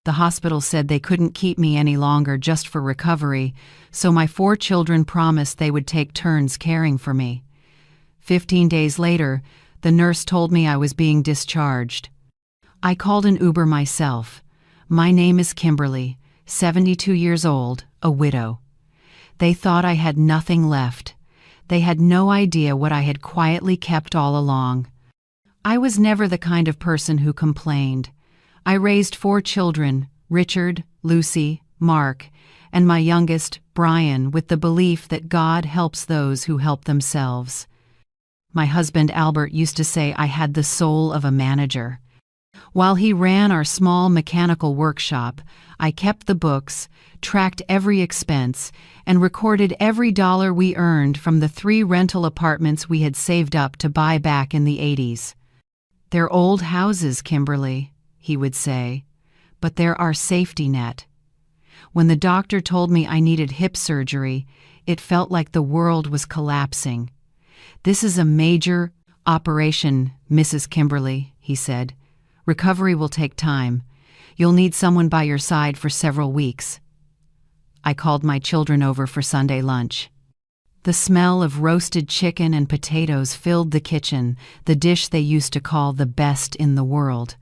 The hospital said they couldn't keep me any longer just for recovery, so my 4 children promised they would take turns caring for me. 15 days later, the nurse told me I was being discharged. I called an Uber myself. My name is Kimberly, 72 years old, a widow. They thought I had nothing left. They had no idea what I had quietly kept all along. I was never the kind of person who complained. I raised 4 children, Richard, Lucy, Mark, and my youngest, Brian, with the belief that God helps those who help themselves. My husband Albert used to say I had the soul of a manager. While he ran our small mechanical workshop, I kept the books, tracked every expense, and recorded every dollar we earned from the 3 rental apartments we had saved up to buy back in the 80s. "They're old houses, Kimberly," he would say, "but they're our safety net." When the doctor told me I needed hip surgery, it felt like the world was collapsing. "This is a major operation, Mrs. Kimberly," he said. "Recovery will take time. You'll need someone by your side for several weeks." I called my children over for Sunday lunch. The smell of roasted chicken and potatoes filled the kitchen, the dish they used to call the best in the world.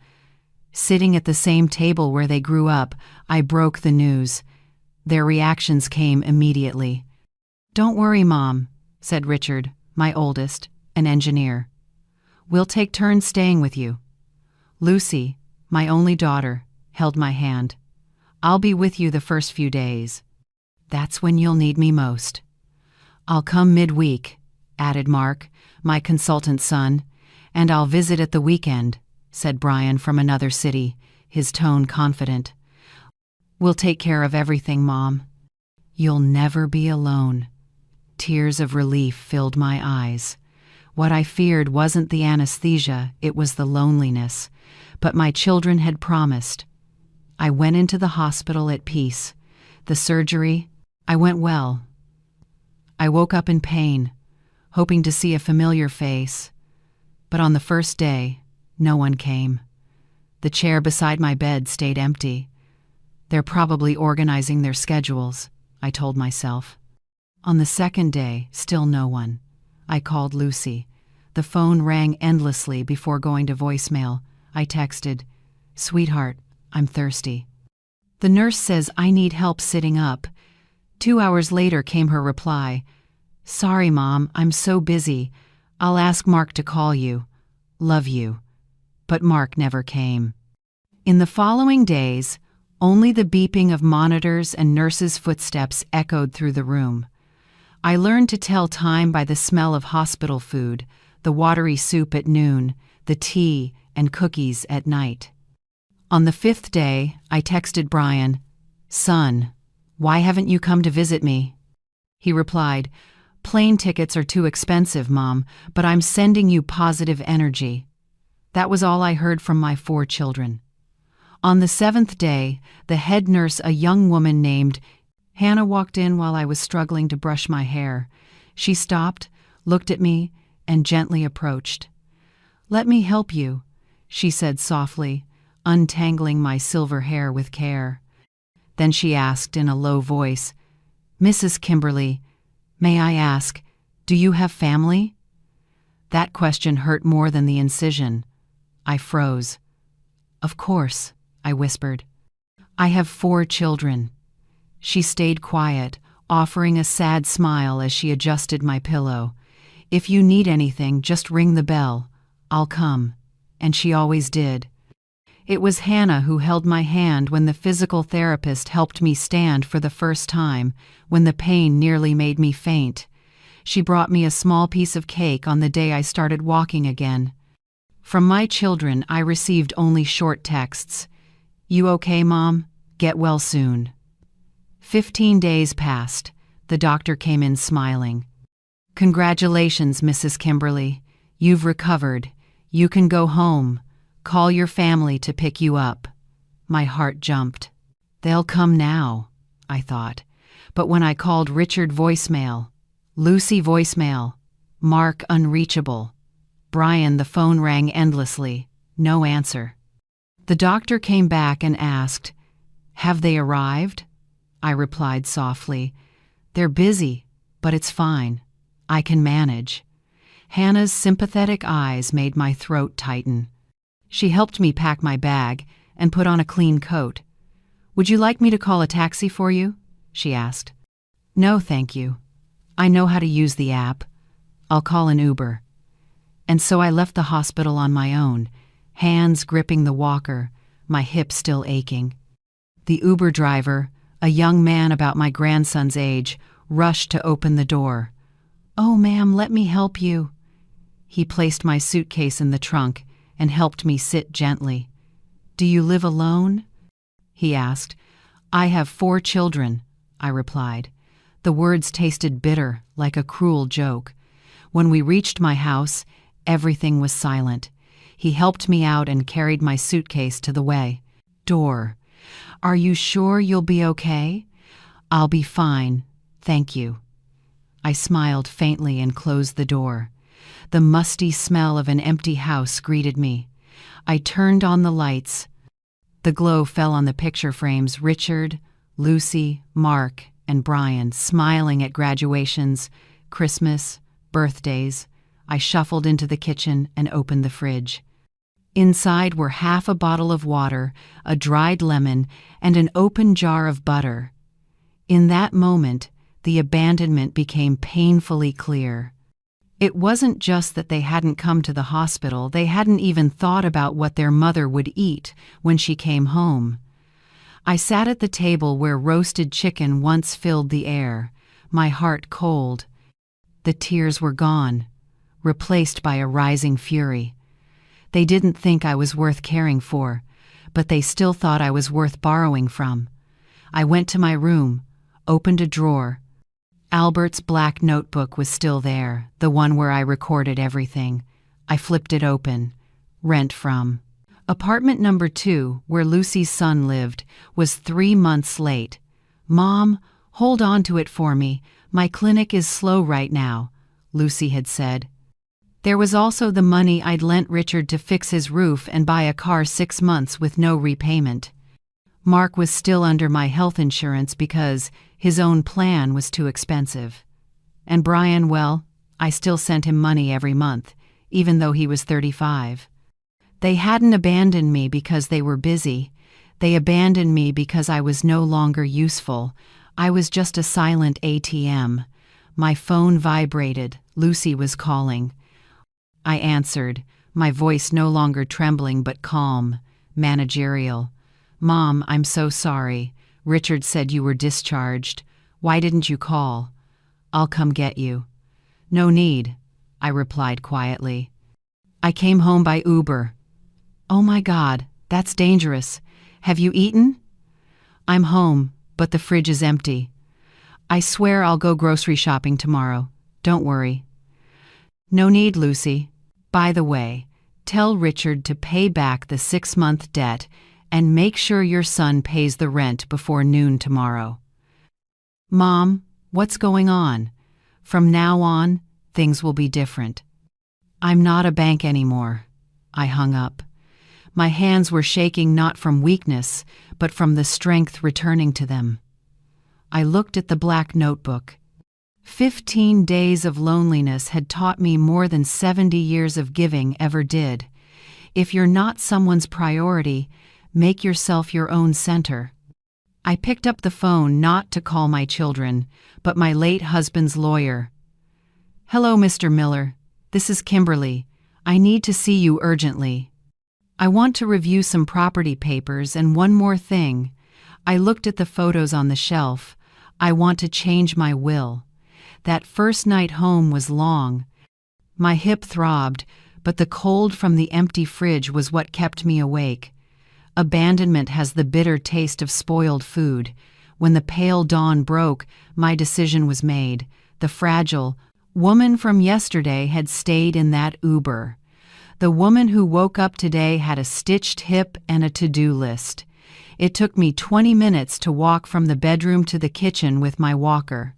Sitting at the same table where they grew up, I broke the news. Their reactions came immediately. "Don't worry, Mom," said Richard, my oldest, an engineer. "We'll take turns staying with you." Lucy, my only daughter, held my hand. "I'll be with you the first few days. That's when you'll need me most." "I'll come midweek," added Mark, my consultant son, "and I'll visit at the weekend," said Brian from another city, his tone confident. "We'll take care of everything, Mom. You'll never be alone." Tears of relief filled my eyes. What I feared wasn't the anesthesia, it was the loneliness. But my children had promised. I went into the hospital at peace. The surgery, I went well. I woke up in pain, hoping to see a familiar face. But on the first day, no one came. The chair beside my bed stayed empty. "They're probably organizing their schedules," I told myself. On the second day, still no one. I called Lucy. The phone rang endlessly before going to voicemail. I texted, "Sweetheart, I'm thirsty." "The nurse says I need help sitting up." 2 hours later came her reply, "Sorry, Mom, I'm so busy. I'll ask Mark to call you. Love you." But Mark never came. In the following days, only the beeping of monitors and nurses' footsteps echoed through the room. I learned to tell time by the smell of hospital food, the watery soup at noon, the tea and cookies at night. On the 5th day, I texted Brian, "Son, why haven't you come to visit me?" He replied, "Plane tickets are too expensive, Mom, but I'm sending you positive energy." That was all I heard from my 4 children. On the 7th day, the head nurse, a young woman named Hannah, walked in while I was struggling to brush my hair. She stopped, looked at me, and gently approached. "Let me help you," she said softly, untangling my silver hair with care. Then she asked in a low voice, "Mrs. Kimberly, may I ask, do you have family?" That question hurt more than the incision. I froze. "Of course," I whispered. "I have 4 children." She stayed quiet, offering a sad smile as she adjusted my pillow. "If you need anything, just ring the bell. I'll come." And she always did. It was Hannah who held my hand when the physical therapist helped me stand for the first time, when the pain nearly made me faint. She brought me a small piece of cake on the day I started walking again. From my children, I received only short texts. "You okay, Mom? Get well soon." 15 days passed. The doctor came in smiling. "Congratulations, Mrs. Kimberly. You've recovered. You can go home. Call your family to pick you up." My heart jumped. They'll come now, I thought. But when I called Richard, voicemail. Lucy, voicemail. Mark, unreachable. Brian, the phone rang endlessly. No answer. The doctor came back and asked, "Have they arrived?" I replied softly. "They're busy, but it's fine. I can manage." Hannah's sympathetic eyes made my throat tighten. She helped me pack my bag and put on a clean coat. "Would you like me to call a taxi for you?" she asked. "No, thank you. I know how to use the app. I'll call an Uber." And so I left the hospital on my own, hands gripping the walker, my hip still aching. The Uber driver, a young man about my grandson's age, rushed to open the door. "Oh, ma'am, let me help you." He placed my suitcase in the trunk and helped me sit gently. "Do you live alone?" he asked. "I have 4 children," I replied. The words tasted bitter, like a cruel joke. When we reached my house, everything was silent. He helped me out and carried my suitcase to the door. "Are you sure you'll be okay?" "I'll be fine, thank you." I smiled faintly and closed the door. The musty smell of an empty house greeted me. I turned on the lights. The glow fell on the picture frames: Richard, Lucy, Mark, and Brian, smiling at graduations, Christmas, birthdays. I shuffled into the kitchen and opened the fridge. Inside were half a bottle of water, a dried lemon, and an open jar of butter. In that moment, the abandonment became painfully clear. It wasn't just that they hadn't come to the hospital, they hadn't even thought about what their mother would eat when she came home. I sat at the table where roasted chicken once filled the air, my heart cold. The tears were gone, replaced by a rising fury. They didn't think I was worth caring for, but they still thought I was worth borrowing from. I went to my room, opened a drawer. Albert's black notebook was still there, the one where I recorded everything. I flipped it open. Rent from. Apartment number 2, where Lucy's son lived, was 3 months late. "Mom, hold on to it for me. My clinic is slow right now," Lucy had said. There was also the money I'd lent Richard to fix his roof and buy a car 6 months with no repayment. Mark was still under my health insurance because his own plan was too expensive. And Brian, well, I still sent him money every month, even though he was 35. They hadn't abandoned me because they were busy. They abandoned me because I was no longer useful. I was just a silent ATM. My phone vibrated. Lucy was calling. I answered, my voice no longer trembling but calm, managerial. "Mom, I'm so sorry. Richard said you were discharged. Why didn't you call? I'll come get you." "No need," I replied quietly. "I came home by Uber." "Oh my God, that's dangerous. Have you eaten?" "I'm home, but the fridge is empty. I swear I'll go grocery shopping tomorrow. Don't worry." "No need, Lucy. By the way, tell Richard to pay back the 6-month debt and make sure your son pays the rent before noon tomorrow." "Mom, what's going on? From now on, things will be different." "I'm not a bank anymore." I hung up. My hands were shaking not from weakness, but from the strength returning to them. I looked at the black notebook. 15 days of loneliness had taught me more than 70 years of giving ever did. If you're not someone's priority, make yourself your own center. I picked up the phone not to call my children, but my late husband's lawyer. "Hello, Mr. Miller. This is Kimberly. I need to see you urgently. I want to review some property papers and one more thing. I looked at the photos on the shelf. I want to change my will. That first night home was long. My hip throbbed, but the cold from the empty fridge was what kept me awake. Abandonment has the bitter taste of spoiled food. When the pale dawn broke, my decision was made. The fragile woman from yesterday had stayed in that Uber. The woman who woke up today had a stitched hip and a to-do list. It took me 20 minutes to walk from the bedroom to the kitchen with my walker.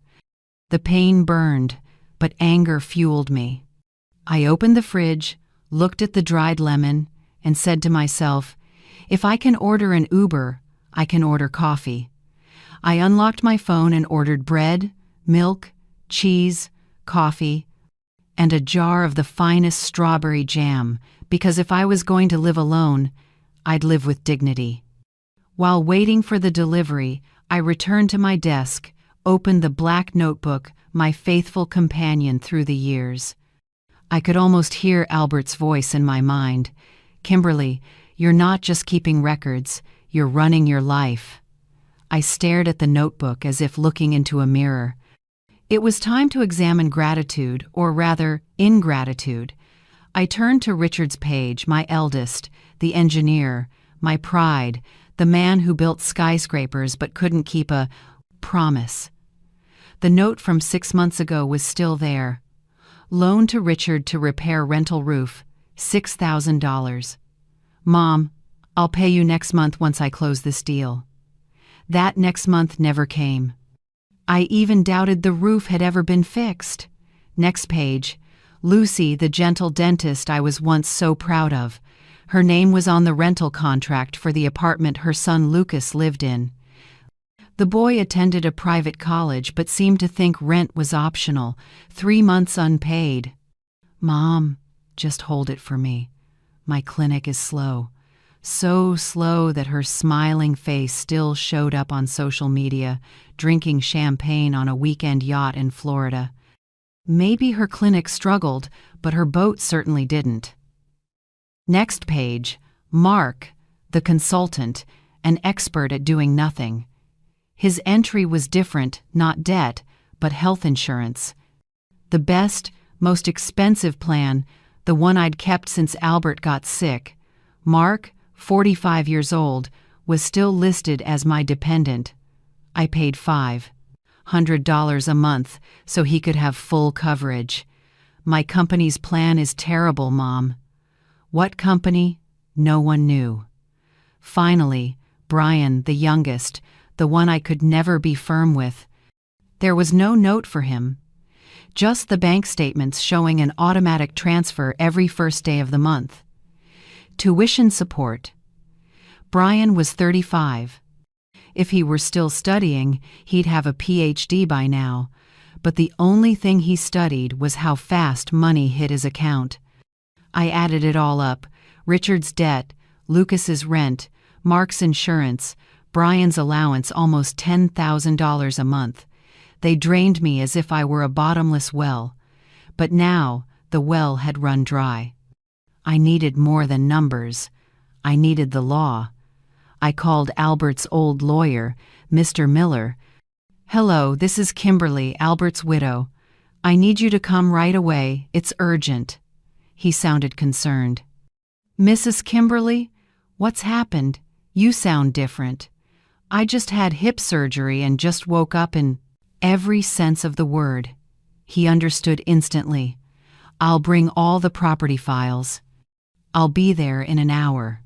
The pain burned, but anger fueled me. I opened the fridge, looked at the dried lemon, and said to myself, if I can order an Uber, I can order coffee. I unlocked my phone and ordered bread, milk, cheese, coffee, and a jar of the finest strawberry jam, because if I was going to live alone, I'd live with dignity. While waiting for the delivery, I returned to my desk, opened the black notebook, my faithful companion through the years. I could almost hear Albert's voice in my mind. "Kimberly, you're not just keeping records, you're running your life." I stared at the notebook as if looking into a mirror. It was time to examine gratitude, or rather, ingratitude. I turned to Richard's page, my eldest, the engineer, my pride, the man who built skyscrapers but couldn't keep a promise. The note from 6 months ago was still there. Loan to Richard to repair rental roof, $6,000. "Mom, I'll pay you next month once I close this deal." That next month never came. I even doubted the roof had ever been fixed. Next page, Lucy, the gentle dentist I was once so proud of. Her name was on the rental contract for the apartment her son Lucas lived in. The boy attended a private college but seemed to think rent was optional, 3 months unpaid. "Mom, just hold it for me. My clinic is slow." So slow that her smiling face still showed up on social media, drinking champagne on a weekend yacht in Florida. Maybe her clinic struggled, but her boat certainly didn't. Next page, Mark, the consultant, an expert at doing nothing. His entry was different, not debt, but health insurance. The best, most expensive plan, the one I'd kept since Albert got sick. Mark, 45 years old, was still listed as my dependent. I paid $500 a month so he could have full coverage. "My company's plan is terrible, Mom." What company? No one knew. Finally, Brian, the youngest, the one I could never be firm with. There was no note for him. Just the bank statements showing an automatic transfer every first day of the month. Tuition support. Brian was 35. If he were still studying, he'd have a PhD by now, but the only thing he studied was how fast money hit his account. I added it all up: Richard's debt, Lucas's rent, Mark's insurance, Brian's allowance, almost $10,000 a month. They drained me as if I were a bottomless well. But now the well had run dry. I needed more than numbers. I needed the law. I called Albert's old lawyer, Mr. Miller. "Hello, this is Kimberly, Albert's widow. I need you to come right away. It's urgent." He sounded concerned. "Mrs. Kimberly, what's happened? You sound different." "I just had hip surgery and just woke up in every sense of the word." He understood instantly. "I'll bring all the property files. I'll be there in an hour."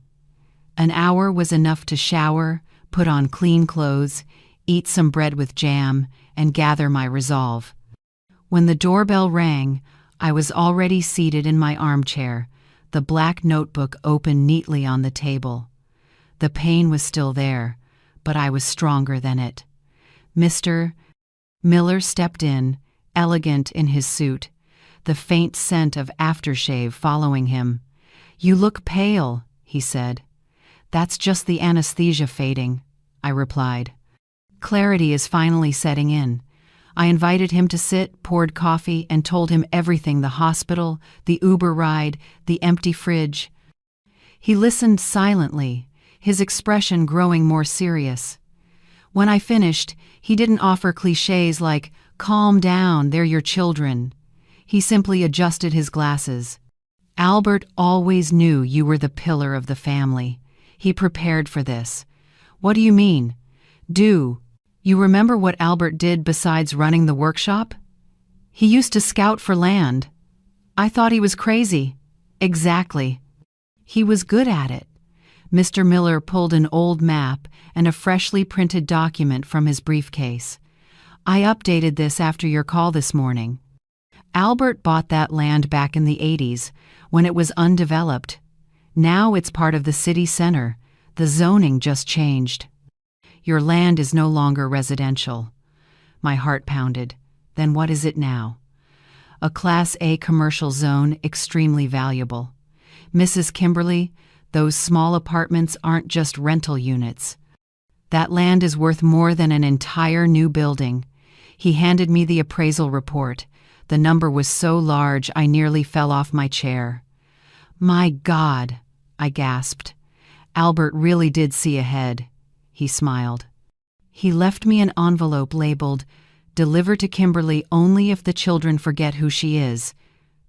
An hour was enough to shower, put on clean clothes, eat some bread with jam, and gather my resolve. When the doorbell rang, I was already seated in my armchair, the black notebook open neatly on the table. The pain was still there, but I was stronger than it. Mr. Miller stepped in, elegant in his suit, the faint scent of aftershave following him. "You look pale," he said. "That's just the anesthesia fading," I replied. Clarity is finally setting in. I invited him to sit, poured coffee, and told him everything: the hospital, the Uber ride, the empty fridge. He listened silently, his expression growing more serious. When I finished, he didn't offer cliches like, "Calm down, they're your children." He simply adjusted his glasses. "Albert always knew you were the pillar of the family. He prepared for this." "What do you mean?" "Do you remember what Albert did besides running the workshop? He used to scout for land." "I thought he was crazy." "Exactly. He was good at it." Mr. Miller pulled an old map and a freshly printed document from his briefcase. "I updated this after your call this morning. Albert bought that land back in the 80s, when it was undeveloped. Now it's part of the city center. The zoning just changed." Your land is no longer residential. My heart pounded. Then what is it now? A Class A commercial zone, extremely valuable. Mrs. Kimberly, those small apartments aren't just rental units. That land is worth more than an entire new building. He handed me the appraisal report. The number was so large I nearly fell off my chair. My God, I gasped. Albert really did see ahead. He smiled. He left me an envelope labeled, "Deliver to Kimberly only if the children forget who she is.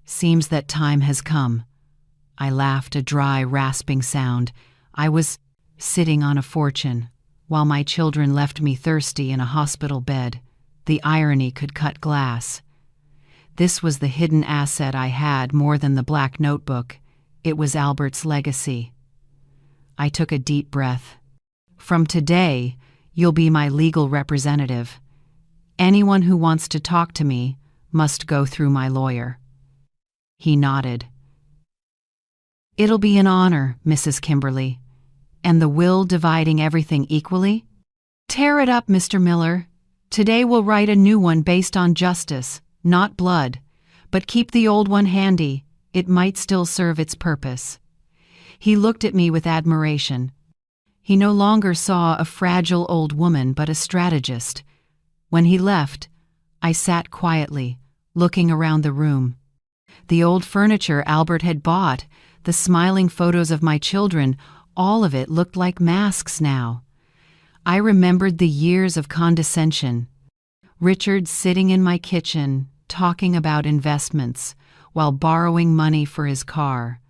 Seems that time has come." I laughed, a dry, rasping sound. I was sitting on a fortune, while my children left me thirsty in a hospital bed. The irony could cut glass. This was the hidden asset I had more than the black notebook. It was Albert's legacy. I took a deep breath. From today, you'll be my legal representative. Anyone who wants to talk to me must go through my lawyer. He nodded. It'll be an honor, Mrs. Kimberly. And the will dividing everything equally? Tear it up, Mr. Miller. Today we'll write a new one based on justice, not blood. But keep the old one handy. It might still serve its purpose. He looked at me with admiration. He no longer saw a fragile old woman but a strategist. When he left, I sat quietly, looking around the room. The old furniture Albert had bought, the smiling photos of my children, all of it looked like masks now. I remembered the years of condescension. Richard sitting in my kitchen, talking about investments, while borrowing money for his car.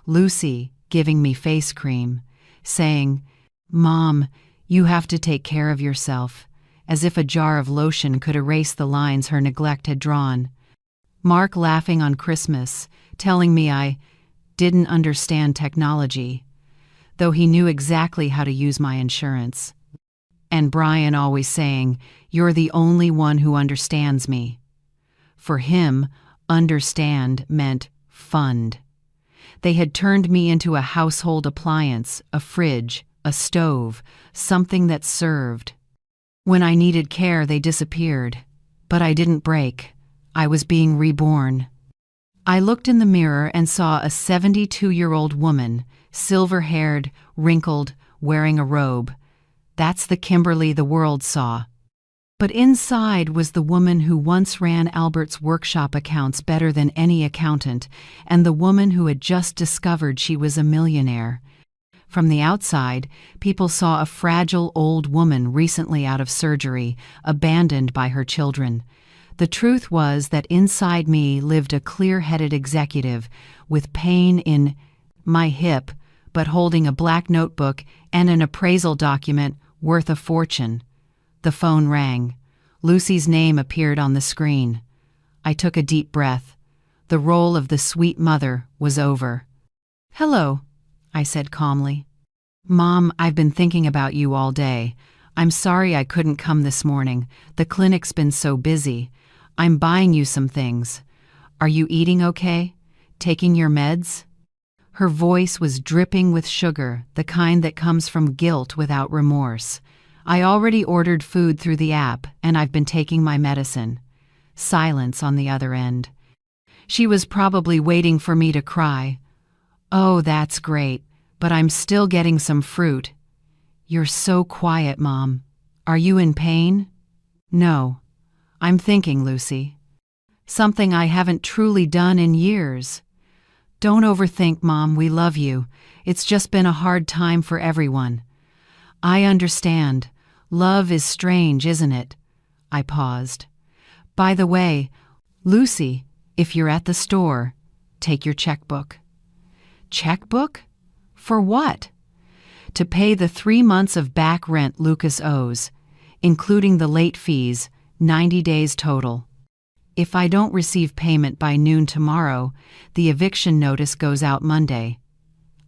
Lucy giving me face cream, saying, "Mom, you have to take care of yourself," as if a jar of lotion could erase the lines her neglect had drawn. Mark laughing on Christmas, telling me I didn't understand technology, though he knew exactly how to use my insurance. And Brian always saying, "You're the only one who understands me." For him, understand meant fund. They had turned me into a household appliance, a fridge, a stove, something that served. When I needed care, they disappeared. But I didn't break. I was being reborn. I looked in the mirror and saw a 72-year-old woman, silver-haired, wrinkled, wearing a robe. That's the Kimberly the world saw. But inside was the woman who once ran Albert's workshop accounts better than any accountant, and the woman who had just discovered she was a millionaire. From the outside, people saw a fragile old woman recently out of surgery, abandoned by her children. The truth was that inside me lived a clear-headed executive with pain in my hip, but holding a black notebook and an appraisal document worth a fortune. The phone rang. Lucy's name appeared on the screen. I took a deep breath. The role of the sweet mother was over. "Hello," I said calmly. "Mom, I've been thinking about you all day. I'm sorry I couldn't come this morning. The clinic's been so busy. I'm buying you some things. Are you eating okay? Taking your meds?" Her voice was dripping with sugar, the kind that comes from guilt without remorse. "I already ordered food through the app, and I've been taking my medicine." Silence on the other end. She was probably waiting for me to cry. "Oh, that's great, but I'm still getting some fruit." "You're so quiet, Mom. Are you in pain?" "No. I'm thinking, Lucy. Something I haven't truly done in years." "Don't overthink, Mom. We love you. It's just been a hard time for everyone." "I understand. Love is strange, isn't it?" I paused. "By the way, Lucy, if you're at the store, take your checkbook." "Checkbook? For what?" "To pay the 3 months of back rent Lucas owes, including the late fees, 90 days total. If I don't receive payment by noon tomorrow, the eviction notice goes out Monday."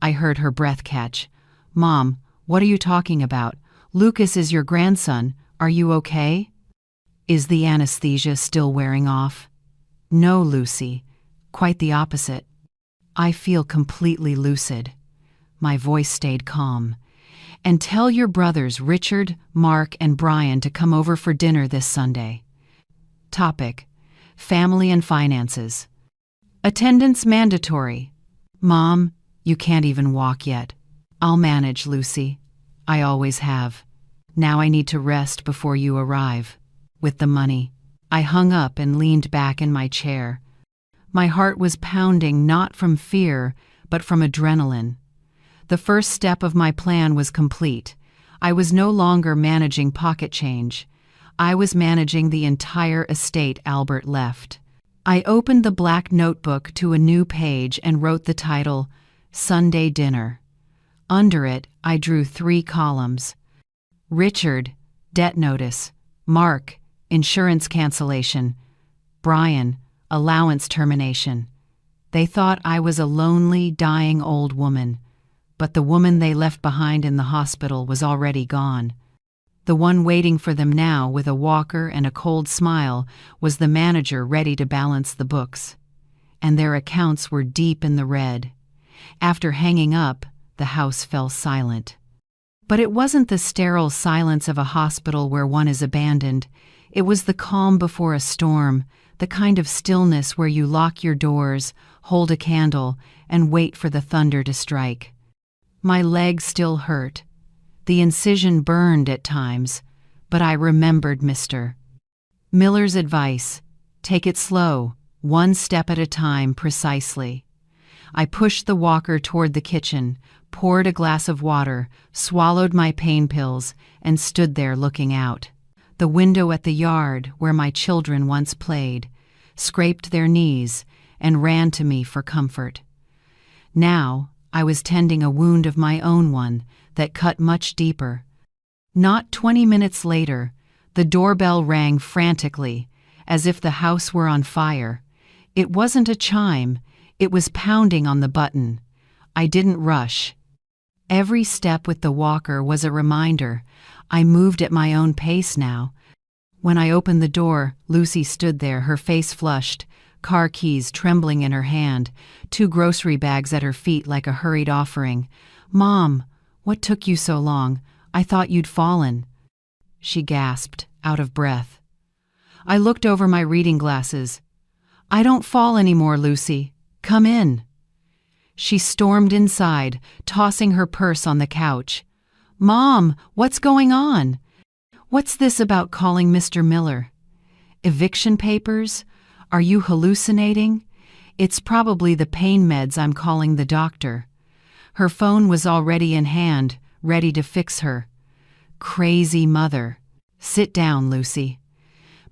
I heard her breath catch. "Mom, what are you talking about? Lucas is your grandson. Are you okay?" "Is the anesthesia still wearing off?" "No, Lucy. Quite the opposite. I feel completely lucid." My voice stayed calm. And tell your brothers Richard, Mark, and Brian to come over for dinner this Sunday. Topic: Family and finances. Attendance mandatory. Mom, you can't even walk yet. I'll manage, Lucy. I always have. Now I need to rest before you arrive. With the money. I hung up and leaned back in my chair. My heart was pounding not from fear, but from adrenaline. The first step of my plan was complete. I was no longer managing pocket change. I was managing the entire estate Albert left. I opened the black notebook to a new page and wrote the title, Sunday Dinner. Under it, I drew 3 columns. Richard, debt notice. Mark, insurance cancellation. Brian, allowance termination. They thought I was a lonely, dying old woman. But the woman they left behind in the hospital was already gone. The one waiting for them now with a walker and a cold smile was the manager ready to balance the books. And their accounts were deep in the red. After hanging up, the house fell silent. But it wasn't the sterile silence of a hospital where one is abandoned. It was the calm before a storm, the kind of stillness where you lock your doors, hold a candle, and wait for the thunder to strike. My leg still hurt. The incision burned at times, but I remembered Mr. Miller's advice: take it slow, one step at a time precisely. I pushed the walker toward the kitchen, poured a glass of water, swallowed my pain pills, and stood there looking out. The window at the yard where my children once played, scraped their knees, and ran to me for comfort. Now, I was tending a wound of my own one that cut much deeper. Not 20 minutes later, the doorbell rang frantically, as if the house were on fire. It wasn't a chime, it was pounding on the button. I didn't rush. Every step with the walker was a reminder. I moved at my own pace now. When I opened the door, Lucy stood there, her face flushed, car keys trembling in her hand, 2 grocery bags at her feet like a hurried offering. "Mom, what took you so long? I thought you'd fallen." She gasped, out of breath. I looked over my reading glasses. "I don't fall anymore, Lucy. Come in." She stormed inside, tossing her purse on the couch. "Mom, what's going on? What's this about calling Mr. Miller? Eviction papers? Are you hallucinating? It's probably the pain meds I'm calling the doctor." Her phone was already in hand, ready to fix her. Crazy mother. "Sit down, Lucy."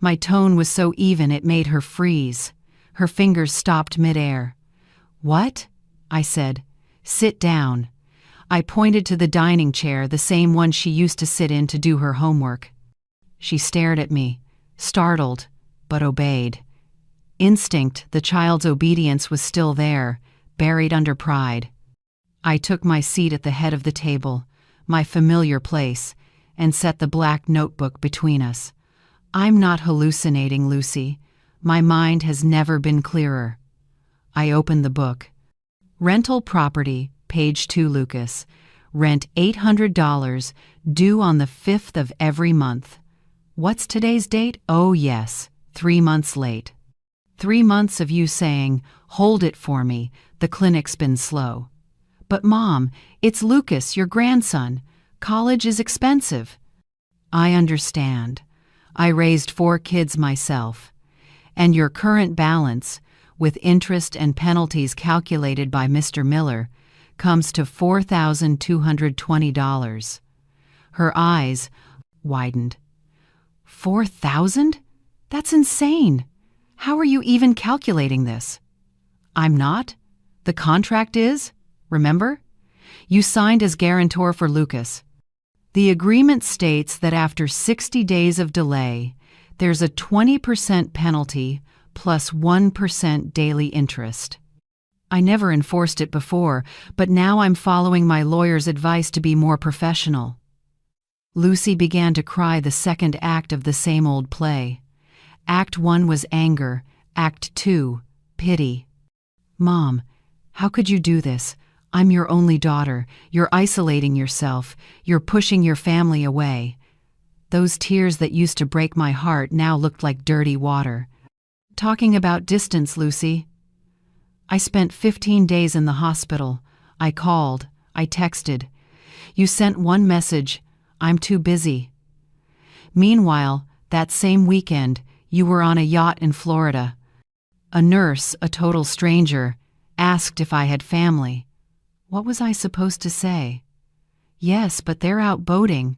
My tone was so even it made her freeze. Her fingers stopped midair. "What?" I said. "Sit down." I pointed to the dining chair, the same one she used to sit in to do her homework. She stared at me, startled, but obeyed. Instinct, the child's obedience, was still there, buried under pride. I took my seat at the head of the table, my familiar place, and set the black notebook between us. "I'm not hallucinating, Lucy. My mind has never been clearer." I opened the book. Rental property, page 2, Lucas. Rent $800, due on the 5th of every month. What's today's date? Oh yes, 3 months late. 3 months of you saying, "Hold it for me, the clinic's been slow." "But Mom, it's Lucas, your grandson. College is expensive." "I understand. I raised 4 kids myself. And your current balance, with interest and penalties calculated by Mr. Miller, comes to $4,220. Her eyes widened. $4,000? That's insane. How are you even calculating this? I'm not. The contract is, remember? You signed as guarantor for Lucas. The agreement states that after 60 days of delay, there's a 20% penalty plus 1% daily interest. I never enforced it before, but now I'm following my lawyer's advice to be more professional. Lucy began to cry the second act of the same old play. Act 1 was anger, Act 2, pity. "Mom, how could you do this? I'm your only daughter. You're isolating yourself. You're pushing your family away. Those tears that used to break my heart now looked like dirty water. Talking about distance, Lucy. I spent 15 days in the hospital. I called. I texted. You sent one message, I'm too busy. Meanwhile, that same weekend, you were on a yacht in Florida. A nurse, a total stranger, asked if I had family. What was I supposed to say? Yes, but they're out boating.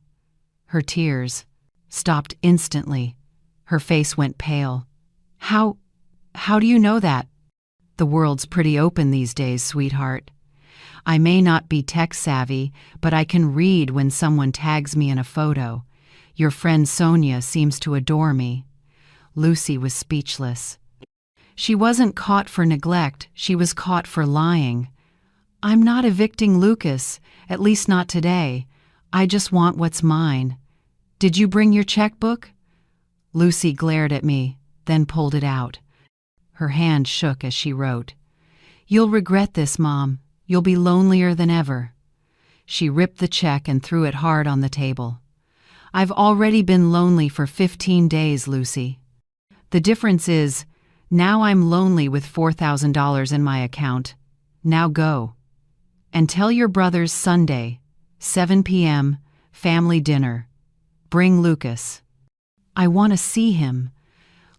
Her tears stopped instantly. Her face went pale. How do you know that? The world's pretty open these days, sweetheart. I may not be tech-savvy, but I can read when someone tags me in a photo. Your friend Sonia seems to adore me. Lucy was speechless. She wasn't caught for neglect, she was caught for lying. I'm not evicting Lucas, at least not today. I just want what's mine. Did you bring your checkbook? Lucy glared at me, then pulled it out. Her hand shook as she wrote. You'll regret this, Mom. You'll be lonelier than ever. She ripped the check and threw it hard on the table. I've already been lonely for 15 days, Lucy. The difference is, now I'm lonely with $4,000 in my account. Now go. And tell your brothers Sunday, 7 p.m., family dinner. Bring Lucas. I want to see him.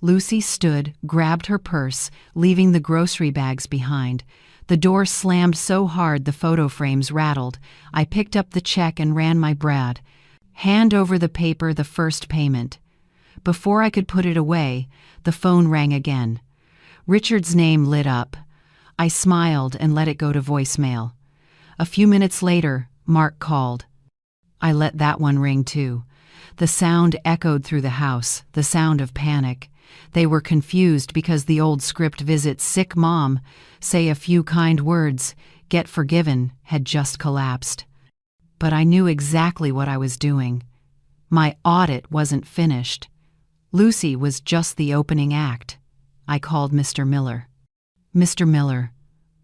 Lucy stood, grabbed her purse, leaving the grocery bags behind. The door slammed so hard the photo frames rattled. I picked up the check and ran my Brad. Hand over the paper, the first payment. Before I could put it away, the phone rang again. Richard's name lit up. I smiled and let it go to voicemail. A few minutes later, Mark called. I let that one ring too. The sound echoed through the house, the sound of panic. They were confused because the old script visit sick mom, say a few kind words, get forgiven, had just collapsed. But I knew exactly what I was doing. My audit wasn't finished. Lucy was just the opening act. I called Mr. Miller. Mr. Miller,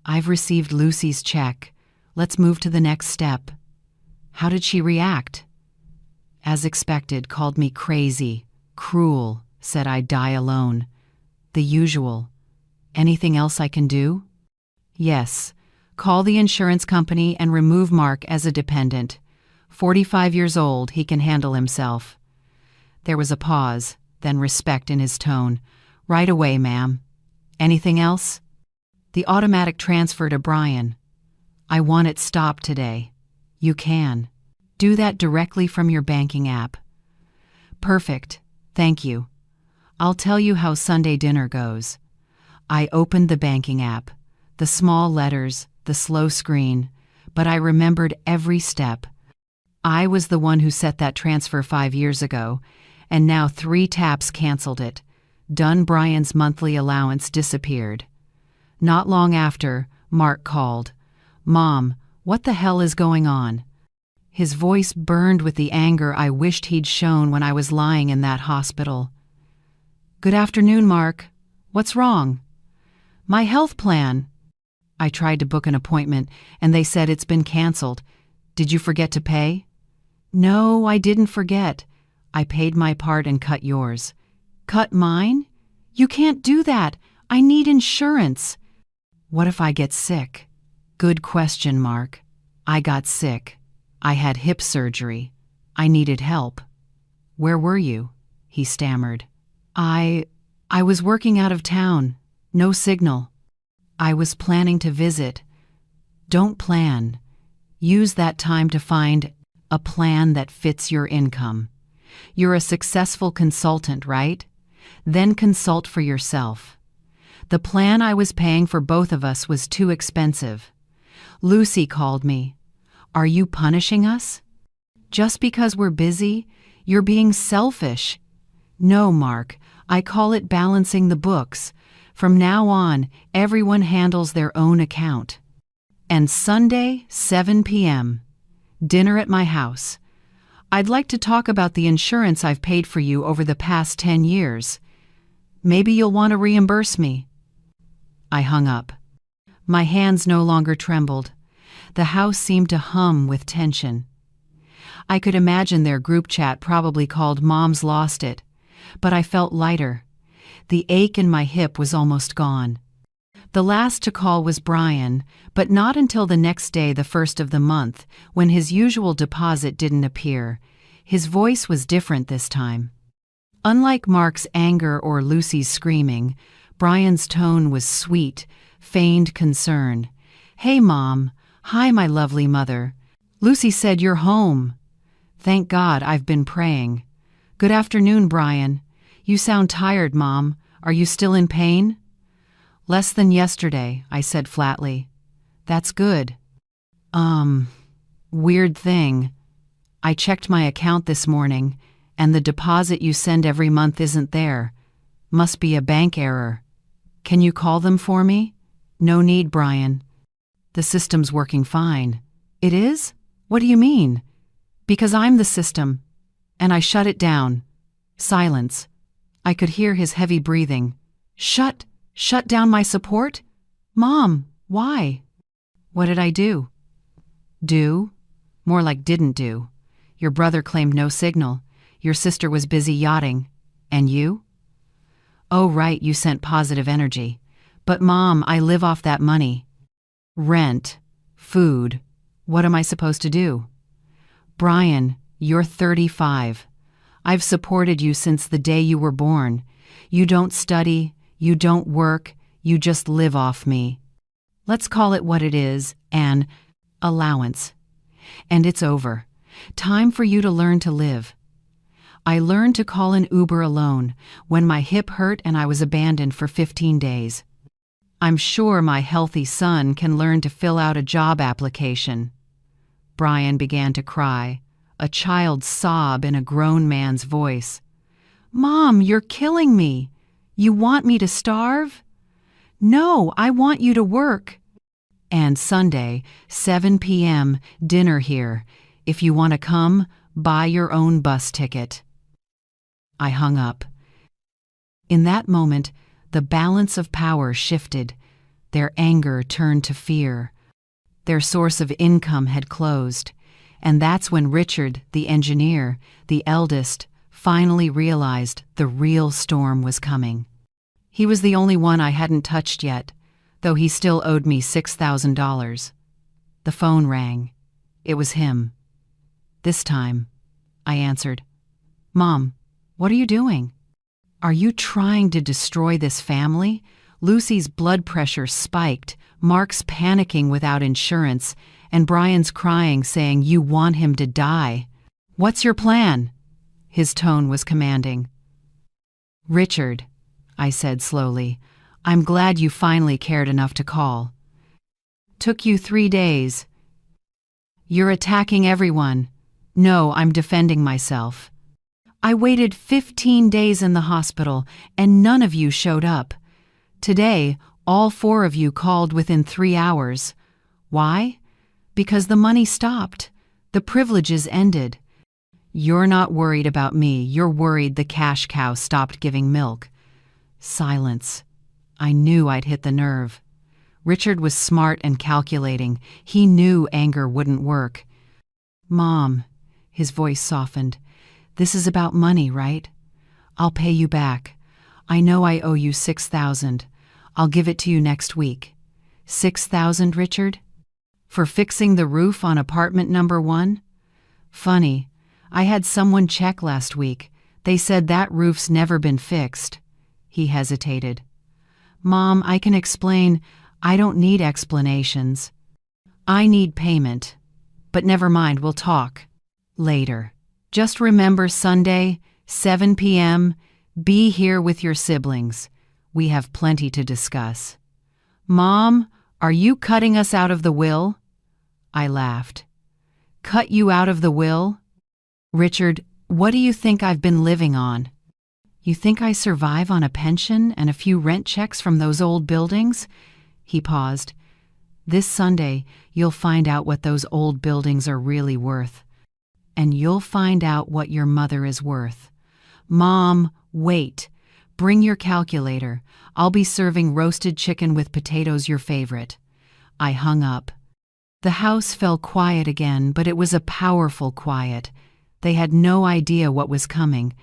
I've received Lucy's check. Let's move to the next step. How did she react? As expected, called me crazy, cruel, said I'd die alone. The usual. Anything else I can do? Yes. Call the insurance company and remove Mark as a dependent. 45 years old, he can handle himself. There was a pause, then respect in his tone. Right away, ma'am. Anything else? The automatic transfer to Brian. I want it stopped today. You can. Do that directly from your banking app. Perfect. Thank you. I'll tell you how Sunday dinner goes. I opened the banking app. The small letters, the slow screen, but I remembered every step. I was the one who set that transfer 5 years ago, and now 3 taps canceled it. Done. Brian's monthly allowance disappeared. Not long after, Mark called. Mom, what the hell is going on? His voice burned with the anger I wished he'd shown when I was lying in that hospital. Good afternoon, Mark. What's wrong? My health plan. I tried to book an appointment, and they said it's been canceled. Did you forget to pay? No, I didn't forget. I paid my part and cut yours. Cut mine? You can't do that. I need insurance. What if I get sick? Good question, Mark. I got sick. I had hip surgery. I needed help. Where were you? He stammered. I was working out of town. No signal. I was planning to visit. Don't plan. Use that time to find a plan that fits your income. You're a successful consultant, right? Then consult for yourself. The plan I was paying for both of us was too expensive. Lucy called me. Are you punishing us? Just because we're busy, you're being selfish. No, Mark, I call it balancing the books. From now on, everyone handles their own account. And Sunday, 7 p.m. Dinner at my house. I'd like to talk about the insurance I've paid for you over the past 10 years. Maybe you'll want to reimburse me. I hung up. My hands no longer trembled. The house seemed to hum with tension. I could imagine their group chat probably called "Mom's Lost It," but I felt lighter. The ache in my hip was almost gone. The last to call was Brian, but not until the next day, the first of the month, when his usual deposit didn't appear. His voice was different this time. Unlike Mark's anger or Lucy's screaming, Brian's tone was sweet, feigned concern. "Hey, Mom. Hi, my lovely mother. Lucy said you're home. Thank God, I've been praying. Good afternoon, Brian. You sound tired, Mom. Are you still in pain?" "Less than yesterday," I said flatly. "That's good. Weird thing. I checked my account this morning, and the deposit you send every month isn't there. Must be a bank error. Can you call them for me?" "No need, Brian. The system's working fine." "It is? What do you mean?" "Because I'm the system, and I shut it down." Silence. I could hear his heavy breathing. Shut down my support? Mom, why?" "What did I do?" "Do? More like didn't do. Your brother claimed no signal. Your sister was busy yachting. And you?" "Oh, right, you sent positive energy. But Mom, I live off that money. Rent, food. What am I supposed to do?" "Brian, you're 35. I've supported you since the day you were born. You don't study, you don't work, you just live off me. Let's call it what it is, an allowance. And it's over. Time for you to learn to live." I learned to call an Uber alone when my hip hurt and I was abandoned for 15 days. I'm sure my healthy son can learn to fill out a job application. Brian began to cry, a child's sob in a grown man's voice. "Mom, you're killing me. You want me to starve?" "No, I want you to work." "And Sunday, 7 p.m., dinner here. If you want to come, buy your own bus ticket." I hung up. In that moment, the balance of power shifted. Their anger turned to fear. Their source of income had closed. And that's when Richard, the engineer, the eldest, finally realized the real storm was coming. He was the only one I hadn't touched yet, though he still owed me $6,000. The phone rang. It was him. This time, I answered. "Mom, what are you doing? Are you trying to destroy this family?" Lucy's blood pressure spiked, Mark's panicking without insurance, and Brian's crying, saying, "You want him to die. What's your plan?" His tone was commanding. "Richard," I said slowly, "I'm glad you finally cared enough to call. Took you 3 days. You're attacking everyone." "No, I'm defending myself. I waited 15 days in the hospital, and none of you showed up. Today, all 4 of you called within 3 hours. Why? Because the money stopped. The privileges ended. You're not worried about me. You're worried the cash cow stopped giving milk." Silence. I knew I'd hit the nerve. Richard was smart and calculating. He knew anger wouldn't work. "Mom," his voice softened, "this is about money, right? I'll pay you back. I know I owe you $6,000. I'll give it to you next week." $6,000, Richard? For fixing the roof on apartment number 1? Funny, I had someone check last week. They said that roof's never been fixed. He hesitated. "Mom, I can explain. I don't need explanations. I need payment. But never mind, we'll talk later. Just remember Sunday, 7 p.m., be here with your siblings. We have plenty to discuss." "Mom, are you cutting us out of the will?" I laughed. "Cut you out of the will?" "Richard, what do you think I've been living on? You think I survive on a pension and a few rent checks from those old buildings?" He paused. "This Sunday, you'll find out what those old buildings are really worth. And you'll find out what your mother is worth." "Mom, wait. Bring your calculator. I'll be serving roasted chicken with potatoes, your favorite." I hung up. The house fell quiet again, but it was a powerful quiet. They had no idea what was coming.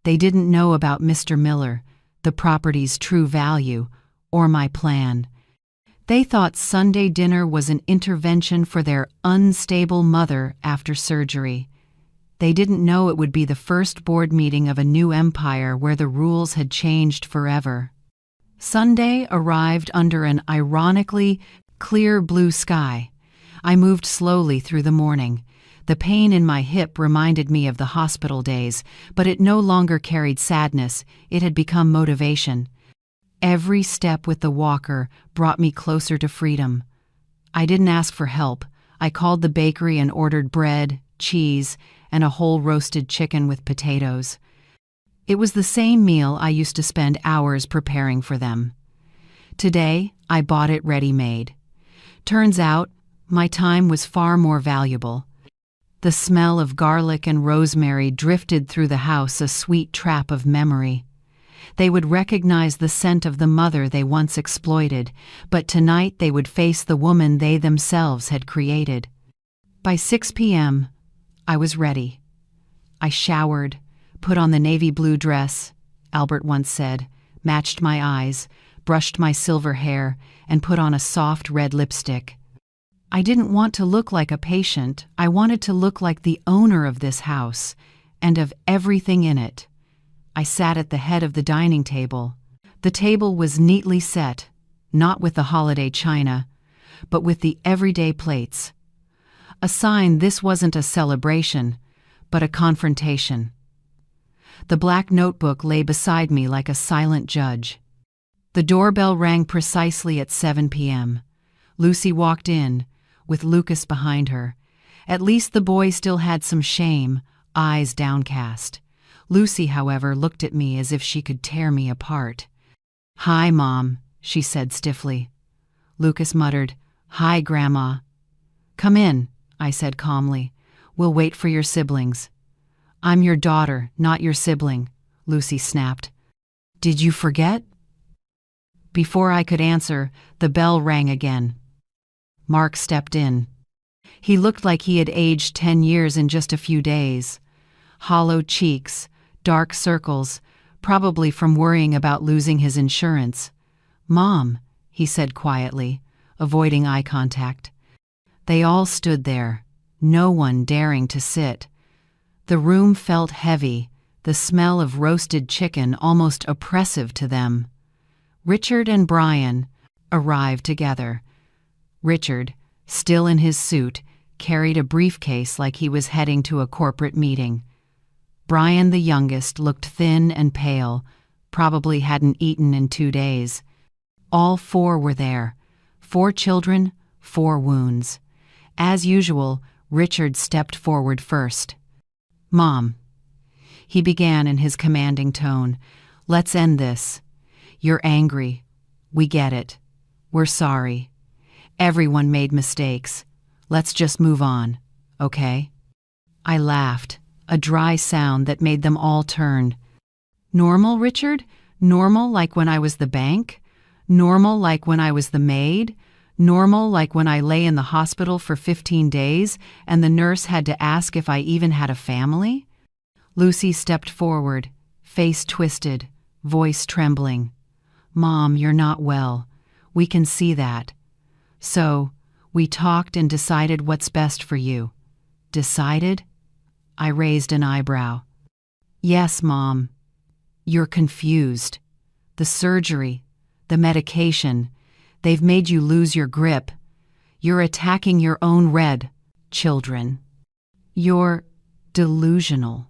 They didn't know about Mr. Miller, the property's true value, or my plan. They thought Sunday dinner was an intervention for their unstable mother after surgery. They didn't know it would be the first board meeting of a new empire where the rules had changed forever. Sunday arrived under an ironically clear blue sky. I moved slowly through the morning. The pain in my hip reminded me of the hospital days, but it no longer carried sadness. It had become motivation. Every step with the walker brought me closer to freedom. I didn't ask for help. I called the bakery and ordered bread, cheese, and a whole roasted chicken with potatoes. It was the same meal I used to spend hours preparing for them. Today, I bought it ready-made. Turns out, my time was far more valuable. The smell of garlic and rosemary drifted through the house, a sweet trap of memory. They would recognize the scent of the mother they once exploited, but tonight they would face the woman they themselves had created. By 6 p.m., I was ready. I showered, put on the navy blue dress, Albert once said, matched my eyes, brushed my silver hair, and put on a soft red lipstick. I didn't want to look like a patient. I wanted to look like the owner of this house and of everything in it. I sat at the head of the dining table. The table was neatly set, not with the holiday china, but with the everyday plates. A sign this wasn't a celebration, but a confrontation. The black notebook lay beside me like a silent judge. The doorbell rang precisely at 7 p.m. Lucy walked in, with Lucas behind her. At least the boy still had some shame, eyes downcast. Lucy, however, looked at me as if she could tear me apart. "Hi, Mom," she said stiffly. Lucas muttered, "Hi, Grandma." "Come in," I said calmly. "We'll wait for your siblings." "I'm your daughter, not your sibling," Lucy snapped. "Did you forget?" Before I could answer, the bell rang again. Mark stepped in. He looked like he had aged 10 years in just a few days. Hollow cheeks, dark circles, probably from worrying about losing his insurance. "Mom," he said quietly, avoiding eye contact. They all stood there, no one daring to sit. The room felt heavy, the smell of roasted chicken almost oppressive to them. Richard and Brian arrived together. Richard, still in his suit, carried a briefcase like he was heading to a corporate meeting. Brian, the youngest, looked thin and pale, probably hadn't eaten in 2 days. All 4 were there. 4 children, 4 wounds. As usual, Richard stepped forward first. "Mom," he began in his commanding tone, "let's end this. You're angry. We get it. We're sorry. Everyone made mistakes. Let's just move on, okay?" I laughed, a dry sound that made them all turn. "Normal, Richard? Normal like when I was the bank? Normal like when I was the maid? Normal like when I lay in the hospital for 15 days and the nurse had to ask if I even had a family?" Lucy stepped forward, face twisted, voice trembling. "Mom, you're not well. We can see that. So, we talked and decided what's best for you." "Decided?" I raised an eyebrow. "Yes, Mom. You're confused. The surgery, the medication, they've made you lose your grip. You're attacking your own red children. You're delusional."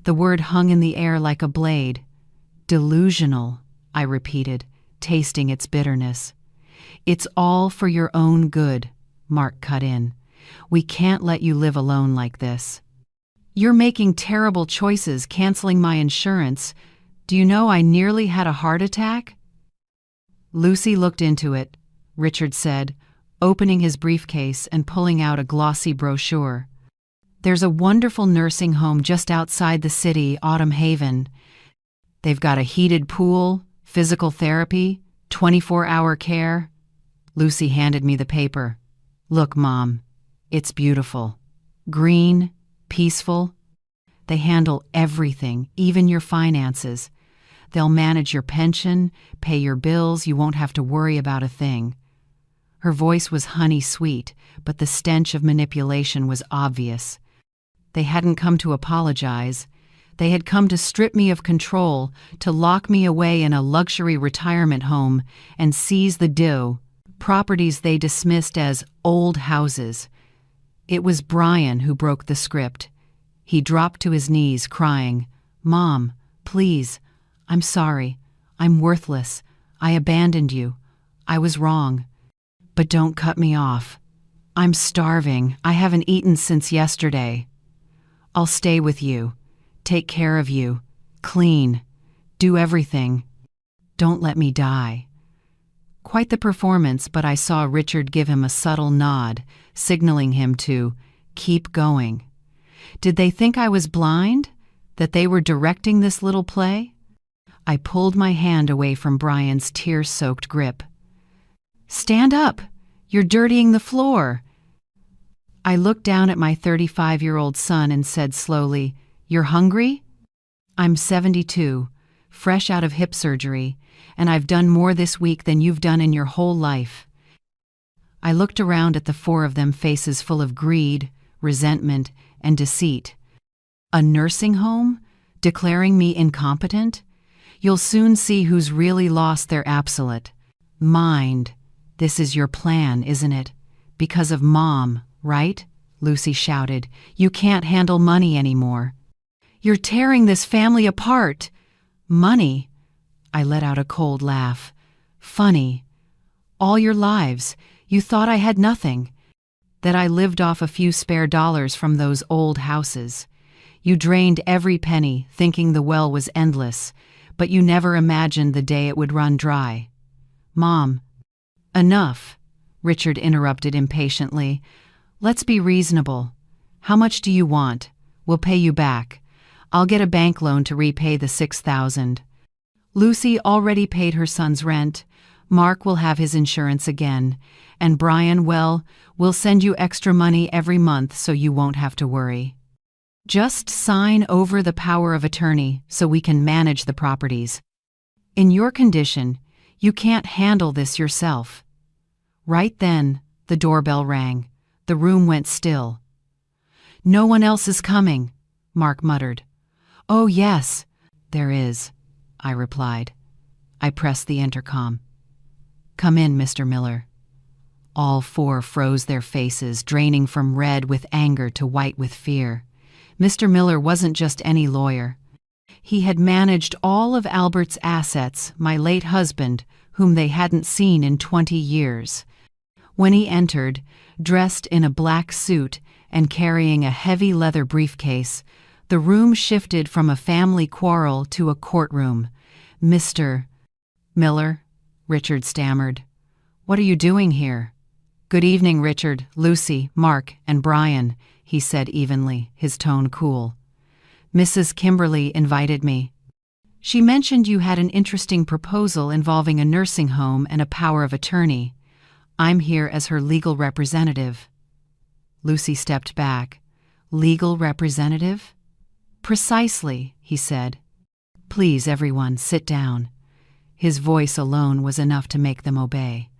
The word hung in the air like a blade. "Delusional," I repeated, tasting its bitterness. "It's all for your own good," Mark cut in. "We can't let you live alone like this. You're making terrible choices, canceling my insurance. Do you know I nearly had a heart attack?" Lucy looked into it, Richard said, opening his briefcase and pulling out a glossy brochure. "There's a wonderful nursing home just outside the city, Autumn Haven. They've got a heated pool, physical therapy, 24-hour care." Lucy handed me the paper. Look, Mom, it's beautiful. Green, peaceful. They handle everything, even your finances. They'll manage your pension, pay your bills, you won't have to worry about a thing. Her voice was honey sweet, but the stench of manipulation was obvious. They hadn't come to apologize. They had come to strip me of control, to lock me away in a luxury retirement home and seize the properties they dismissed as old houses. It was Brian who broke the script. He dropped to his knees, crying, "Mom, please, I'm sorry. I'm worthless. I abandoned you. I was wrong. But don't cut me off. I'm starving. I haven't eaten since yesterday. I'll stay with you, take care of you, clean, do everything. Don't let me die." Quite the performance, but I saw Richard give him a subtle nod, signaling him to keep going. Did they think I was blind? That they were directing this little play? I pulled my hand away from Brian's tear-soaked grip. "Stand up! You're dirtying the floor!" I looked down at my 35-year-old son and said slowly, "You're hungry?" "I'm 72, fresh out of hip surgery, and I've done more this week than you've done in your whole life." I looked around at the four of them, faces full of greed, resentment, and deceit. A nursing home? Declaring me incompetent? You'll soon see who's really lost their absolute mind. This is your plan, isn't it? Because of Mom, right? Lucy shouted. "You can't handle money anymore. You're tearing this family apart." "Money?" I let out a cold laugh. "Funny. All your lives, you thought I had nothing. That I lived off a few spare dollars from those old houses. You drained every penny, thinking the well was endless, but you never imagined the day it would run dry." "Mom." "Enough," Richard interrupted impatiently. "Let's be reasonable. How much do you want? We'll pay you back. I'll get a bank loan to repay the $6,000. Lucy already paid her son's rent. Mark will have his insurance again. And Brian, well, we'll send you extra money every month so you won't have to worry. Just sign over the power of attorney so we can manage the properties. In your condition, you can't handle this yourself." Right then, the doorbell rang. The room went still. "No one else is coming," Mark muttered. "Oh, yes, there is," I replied. I pressed the intercom. "Come in, Mr. Miller." All four froze their faces, draining from red with anger to white with fear. Mr. Miller wasn't just any lawyer. He had managed all of Albert's assets, my late husband, whom they hadn't seen in 20 years. When he entered, dressed in a black suit and carrying a heavy leather briefcase, the room shifted from a family quarrel to a courtroom. "Mr. Miller," Richard stammered. "What are you doing here?" "Good evening, Richard, Lucy, Mark, and Brian," he said evenly, his tone cool. "Mrs. Kimberly invited me. She mentioned you had an interesting proposal involving a nursing home and a power of attorney. I'm here as her legal representative." Lucy stepped back. "Legal representative?" "Precisely," he said. "Please, everyone, sit down." His voice alone was enough to make them obey.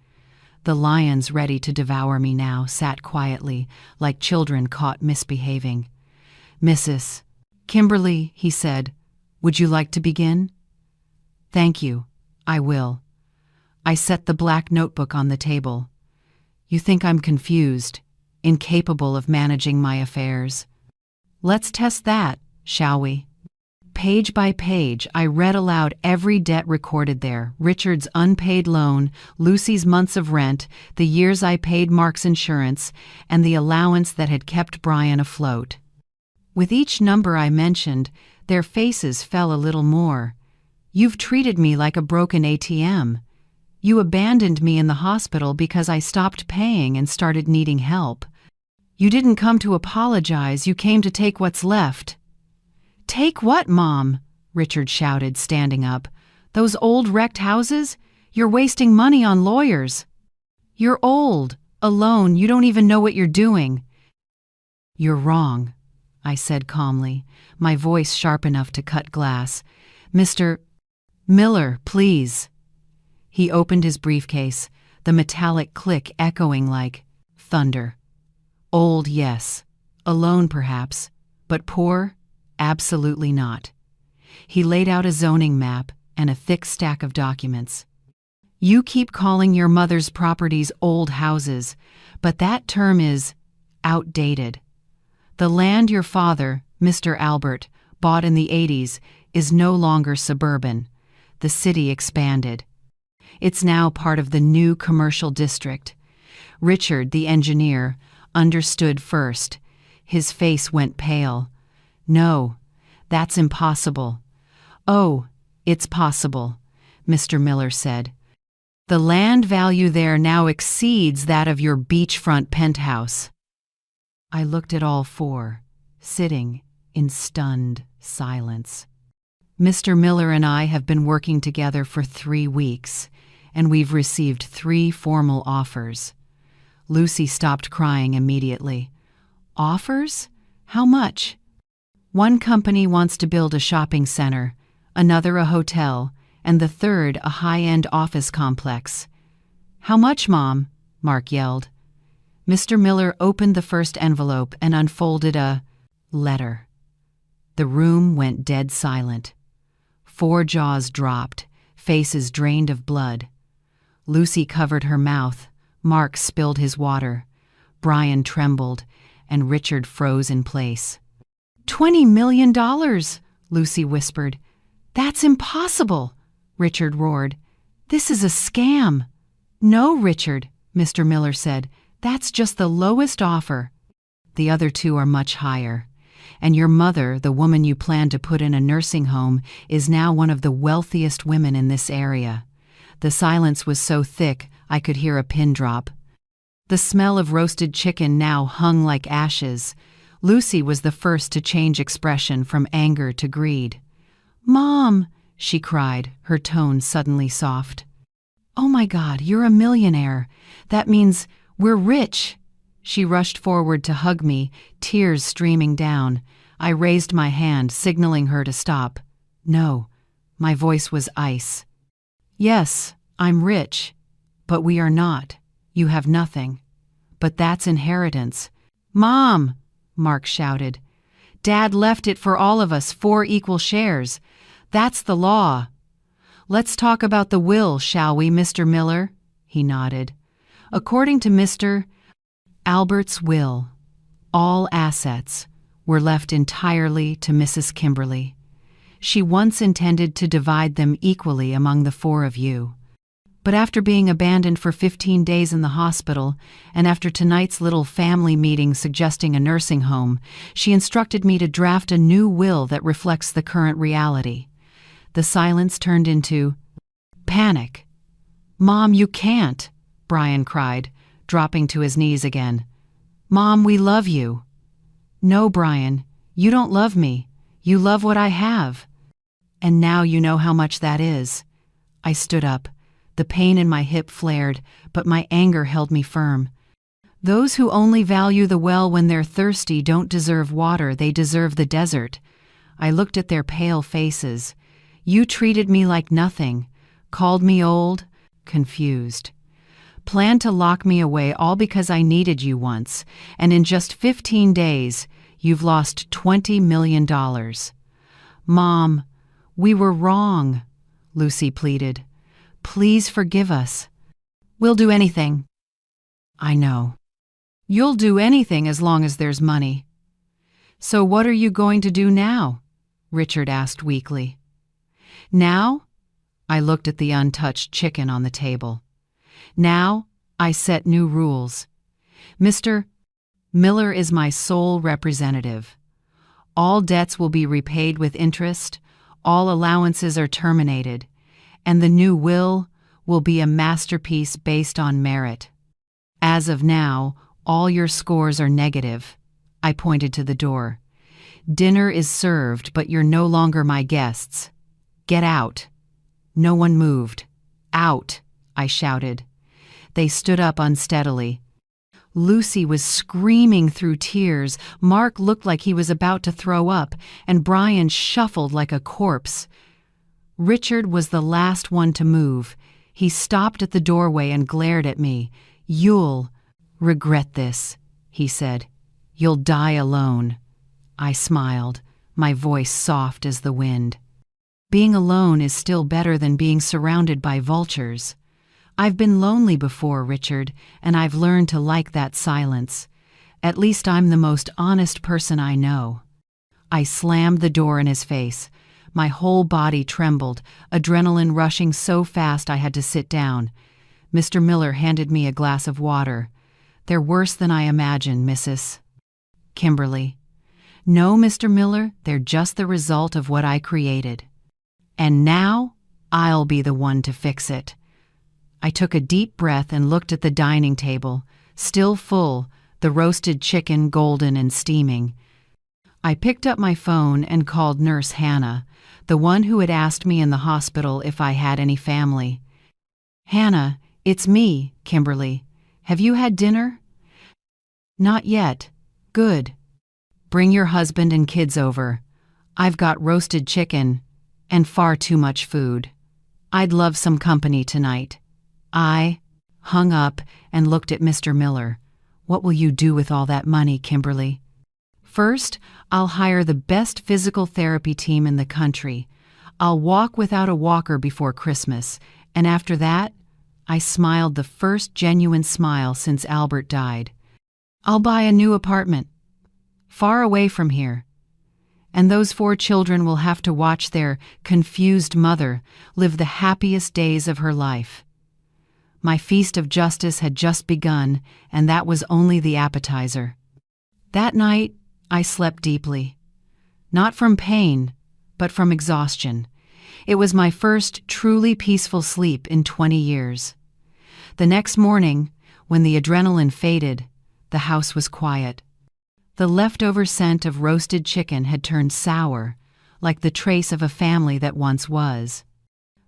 The lions, ready to devour me now, sat quietly, like children caught misbehaving. "Mrs. Kimberly," he said, "would you like to begin?" "Thank you. I will." I set the black notebook on the table. "You think I'm confused, incapable of managing my affairs? Let's test that, shall we?" Page by page, I read aloud every debt recorded there: Richard's unpaid loan, Lucy's months of rent, the years I paid Mark's insurance, and the allowance that had kept Brian afloat. With each number I mentioned, their faces fell a little more. "You've treated me like a broken ATM. You abandoned me in the hospital because I stopped paying and started needing help. You didn't come to apologize, you came to take what's left." "Take what, Mom?" Richard shouted, standing up. "Those old wrecked houses? You're wasting money on lawyers." "You're old, Alone, you don't even know what you're doing." "You're wrong," I said calmly, my voice sharp enough to cut glass. "Mr. Miller, please." He opened his briefcase, the metallic click echoing like thunder. Old, yes. Alone, perhaps. But poor? Absolutely not. He laid out a zoning map and a thick stack of documents. "You keep calling your mother's properties old houses, but that term is outdated. The land your father, Mr. Albert, bought in the 80s is no longer suburban. The city expanded. It's now part of the new commercial district." Richard, the engineer, understood first. His face went pale. "No, that's impossible." "Oh, it's possible," Mr. Miller said. "The land value there now exceeds that of your beachfront penthouse." I looked at all four, sitting in stunned silence. "Mr. Miller and I have been working together for 3 weeks, and we've received 3 formal offers." Lucy stopped crying immediately. "Offers? How much?" "One company wants to build a shopping center, another a hotel, and the third a high-end office complex." "How much, Mom?" Mark yelled. Mr. Miller opened the first envelope and unfolded a letter. The room went dead silent. 4 jaws dropped, faces drained of blood. Lucy covered her mouth, Mark spilled his water, Brian trembled, and Richard froze in place. $20 million, Lucy whispered. "That's impossible," Richard roared. "This is a scam." "No, Richard," Mr. Miller said. "That's just the lowest offer. The other 2 are much higher. And your mother, the woman you plan to put in a nursing home, is now one of the wealthiest women in this area." The silence was so thick I could hear a pin drop. The smell of roasted chicken now hung like ashes. Lucy was the first to change expression from anger to greed. "Mom," she cried, her tone suddenly soft. "Oh my God, you're a millionaire. That means we're rich." She rushed forward to hug me, tears streaming down. I raised my hand, signaling her to stop. "No." My voice was ice. "Yes, I'm rich. But we are not. You have nothing. But that's inheritance." "Mom!" Mark shouted. "Dad left it for all of us, 4 equal shares. That's the law." "Let's talk about the will, shall we, Mr. Miller?" He nodded. "According to Mr. Albert's will, all assets were left entirely to Mrs. Kimberly. She once intended to divide them equally among the 4 of you. But after being abandoned for 15 days in the hospital, and after tonight's little family meeting suggesting a nursing home, she instructed me to draft a new will that reflects the current reality." The silence turned into panic. "Mom, you can't," Brian cried, dropping to his knees again. "Mom, we love you." "No, Brian, you don't love me. You love what I have. And now you know how much that is." I stood up. The pain in my hip flared, but my anger held me firm. "Those who only value the well when they're thirsty don't deserve water, they deserve the desert." I looked at their pale faces. "You treated me like nothing, called me old, confused. Planned to lock me away all because I needed you once, and in just 15 days, you've lost $20 million. Mom, we were wrong," Lucy pleaded. "Please forgive us. We'll do anything." "I know. You'll do anything as long as there's money." "So what are you going to do now?" Richard asked weakly. "Now?" I looked at the untouched chicken on the table. "Now, I set new rules. Mr. Miller is my sole representative. All debts will be repaid with interest, all allowances are terminated, and the new will be a masterpiece based on merit. As of now, all your scores are negative." I pointed to the door. "Dinner is served, but you're no longer my guests. Get out." No one moved. "Out," I shouted. They stood up unsteadily. Lucy was screaming through tears, Mark looked like he was about to throw up, and Brian shuffled like a corpse. Richard was the last one to move. He stopped at the doorway and glared at me. "You'll regret this," he said. "You'll die alone." I smiled, my voice soft as the wind. Being alone is still better than being surrounded by vultures. I've been lonely before, Richard, and I've learned to like that silence. At least I'm the most honest person I know. I slammed the door in his face. My whole body trembled, adrenaline rushing so fast I had to sit down. Mr. Miller handed me a glass of water. "They're worse than I imagined, Mrs. Kimberly." "No, Mr. Miller, they're just the result of what I created. And now, I'll be the one to fix it." I took a deep breath and looked at the dining table, still full, the roasted chicken golden and steaming. I picked up my phone and called Nurse Hannah, the one who had asked me in the hospital if I had any family. "Hannah, it's me, Kimberly. Have you had dinner?" "Not yet." "Good. Bring your husband and kids over. I've got roasted chicken and far too much food. I'd love some company tonight." I hung up and looked at Mr. Miller. "What will you do with all that money, Kimberly?" "First, I'll hire the best physical therapy team in the country. I'll walk without a walker before Christmas, and after that," I smiled the first genuine smile since Albert died, "I'll buy a new apartment, far away from here. And those 4 children will have to watch their confused mother live the happiest days of her life." My feast of justice had just begun, and that was only the appetizer. That night, I slept deeply. Not from pain, but from exhaustion. It was my first truly peaceful sleep in 20 years. The next morning, when the adrenaline faded, the house was quiet. The leftover scent of roasted chicken had turned sour, like the trace of a family that once was.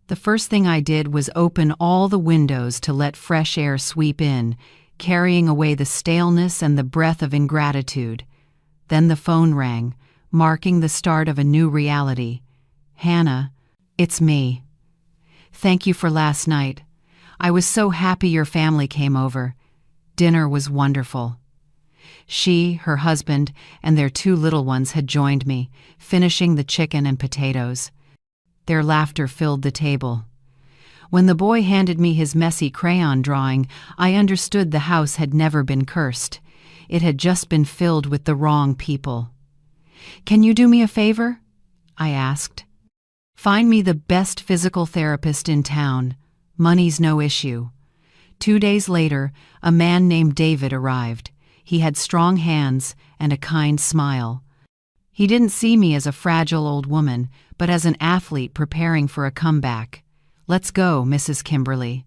The first thing I did was open all the windows to let fresh air sweep in, carrying away the staleness and the breath of ingratitude. Then the phone rang, marking the start of a new reality. "Hannah, it's me. Thank you for last night. I was so happy your family came over. Dinner was wonderful." She, her husband, and their 2 little ones had joined me, finishing the chicken and potatoes. Their laughter filled the table. When the boy handed me his messy crayon drawing, I understood the house had never been cursed. It had just been filled with the wrong people. "Can you do me a favor?" I asked. "Find me the best physical therapist in town. Money's no issue." 2 days later, a man named David arrived. He had strong hands and a kind smile. He didn't see me as a fragile old woman, but as an athlete preparing for a comeback. "Let's go, Mrs. Kimberly.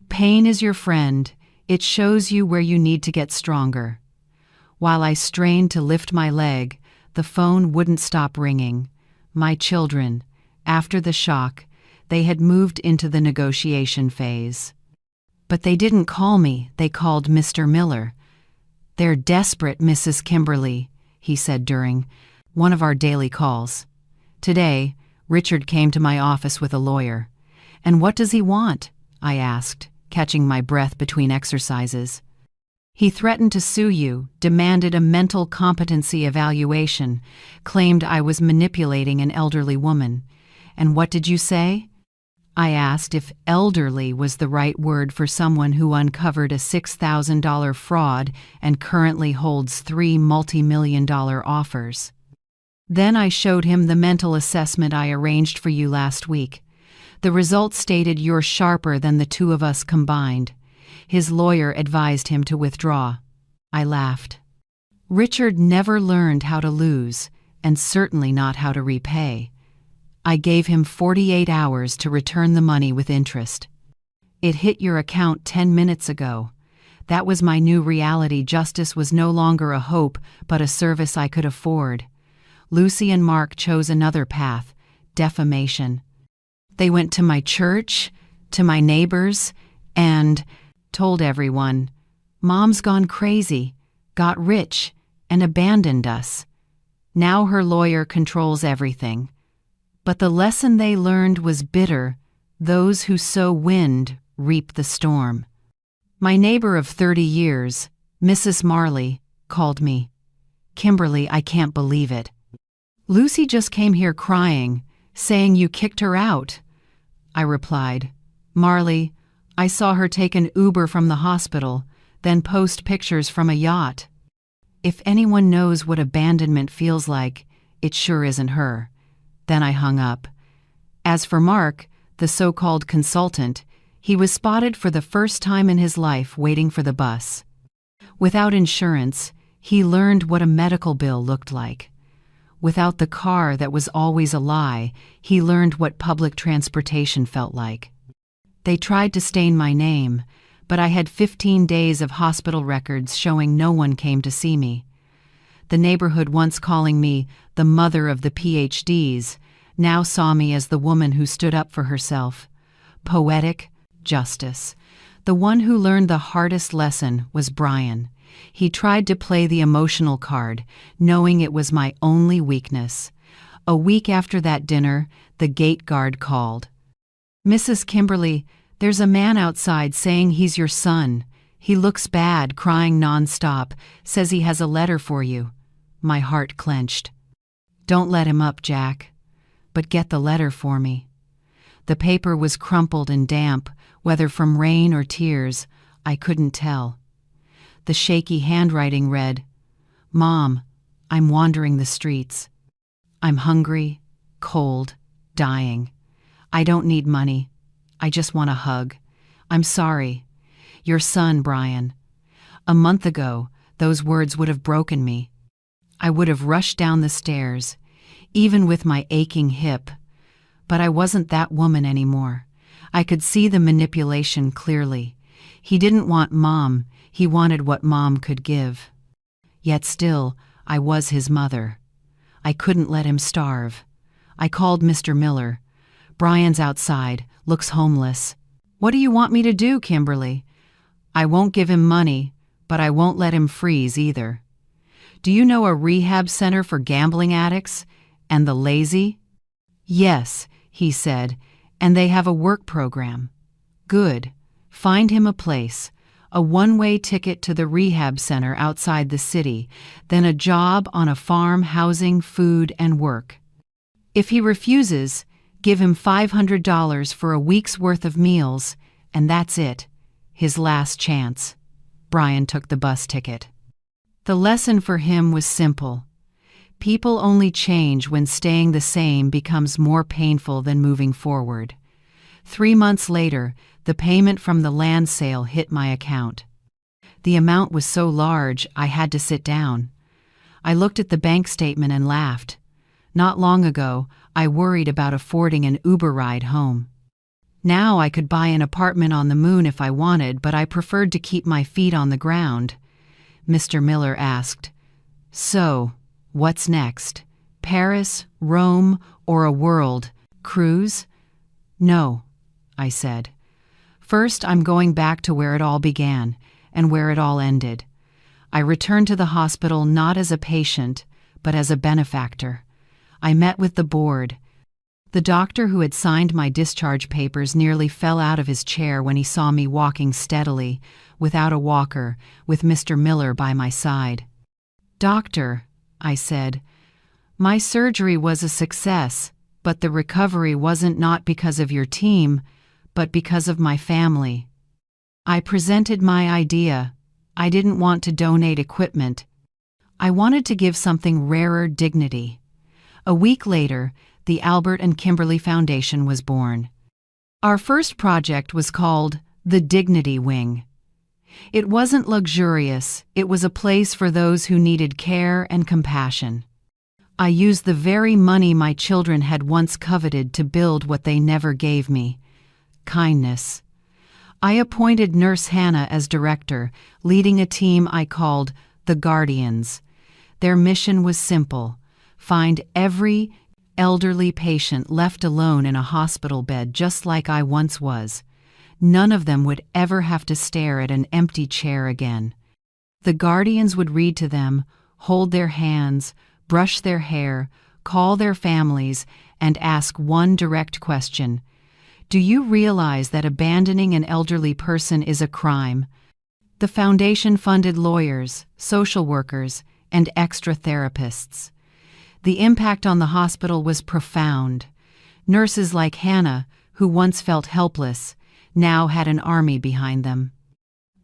Pain is your friend. It shows you where you need to get stronger." While I strained to lift my leg, the phone wouldn't stop ringing. My children, after the shock, they had moved into the negotiation phase. But they didn't call me, they called Mr. Miller. "They're desperate, Mrs. Kimberly," he said during one of our daily calls. Today, Richard came to my office with a lawyer. "And what does he want?" I asked, catching my breath between exercises. "He threatened to sue you, demanded a mental competency evaluation, claimed I was manipulating an elderly woman. And what did you say?" I asked if elderly was the right word for someone who uncovered a $6,000 fraud and currently holds 3 multi-million-dollar offers. Then I showed him the mental assessment I arranged for you last week. The results stated you're sharper than the 2 of us combined. His lawyer advised him to withdraw. I laughed. Richard never learned how to lose, and certainly not how to repay. I gave him 48 hours to return the money with interest. "It hit your account 10 minutes ago." That was my new reality. Justice was no longer a hope, but a service I could afford. Lucy and Mark chose another path, defamation. They went to my church, to my neighbors, and told everyone. Mom's gone crazy, got rich, and abandoned us. Now her lawyer controls everything. But the lesson they learned was bitter. Those who sow wind reap the storm. My neighbor of 30 years, Mrs. Marley, called me. Kimberly, I can't believe it. Lucy just came here crying, saying you kicked her out. I replied, Marley, I saw her take an Uber from the hospital, then post pictures from a yacht. If anyone knows what abandonment feels like, it sure isn't her. Then I hung up. As for Mark, the so-called consultant, he was spotted for the first time in his life waiting for the bus. Without insurance, he learned what a medical bill looked like. Without the car that was always a lie, he learned what public transportation felt like. They tried to stain my name, but I had 15 days of hospital records showing no one came to see me. The neighborhood once calling me the mother of the PhDs now saw me as the woman who stood up for herself. Poetic justice. The one who learned the hardest lesson was Brian. He tried to play the emotional card, knowing it was my only weakness. A week after that dinner, the gate guard called. Mrs. Kimberly, there's a man outside saying he's your son. He looks bad, crying nonstop, says he has a letter for you. My heart clenched. Don't let him up, Jack. But get the letter for me. The paper was crumpled and damp, whether from rain or tears, I couldn't tell. The shaky handwriting read, Mom, I'm wandering the streets. I'm hungry, cold, dying. I don't need money. I just want a hug. I'm sorry. Your son, Brian. A month ago, those words would have broken me. I would have rushed down the stairs, even with my aching hip. But I wasn't that woman anymore. I could see the manipulation clearly. He didn't want Mom. He wanted what Mom could give. Yet still, I was his mother. I couldn't let him starve. I called Mr. Miller. Brian's outside, looks homeless. What do you want me to do, Kimberly? I won't give him money, but I won't let him freeze either. Do you know a rehab center for gambling addicts and the lazy? Yes, he said, and they have a work program. Good. Find him a place. A one-way ticket to the rehab center outside the city, then a job on a farm housing, food, and work. If he refuses, give him $500 for a week's worth of meals, and that's it. His last chance. Brian took the bus ticket. The lesson for him was simple. People only change when staying the same becomes more painful than moving forward. 3 months later, the payment from the land sale hit my account. The amount was so large, I had to sit down. I looked at the bank statement and laughed. Not long ago, I worried about affording an Uber ride home. Now I could buy an apartment on the moon if I wanted, but I preferred to keep my feet on the ground. Mr. Miller asked, So, what's next? Paris, Rome, or a world cruise? No, I said. First, I'm going back to where it all began and where it all ended. I returned to the hospital not as a patient, but as a benefactor. I met with the board. The doctor who had signed my discharge papers nearly fell out of his chair when he saw me walking steadily, without a walker, with Mr. Miller by my side. Doctor, I said, my surgery was a success, but the recovery wasn't not because of your team, but because of my family. I presented my idea. I didn't want to donate equipment. I wanted to give something rarer dignity. A week later, the Albert and Kimberly Foundation was born. Our first project was called the Dignity Wing. It wasn't luxurious, it was a place for those who needed care and compassion. I used the very money my children had once coveted to build what they never gave me: kindness. I appointed Nurse Hannah as director, leading a team I called the Guardians. Their mission was simple: find every elderly patient left alone in a hospital bed just like I once was. none of them would ever have to stare at an empty chair again. The guardians would read to them, hold their hands, brush their hair, call their families, and ask one direct question: do you realize that abandoning an elderly person is a crime? The foundation funded lawyers, social workers, and extra therapists. The impact on the hospital was profound. Nurses like Hannah, who once felt helpless, now had an army behind them.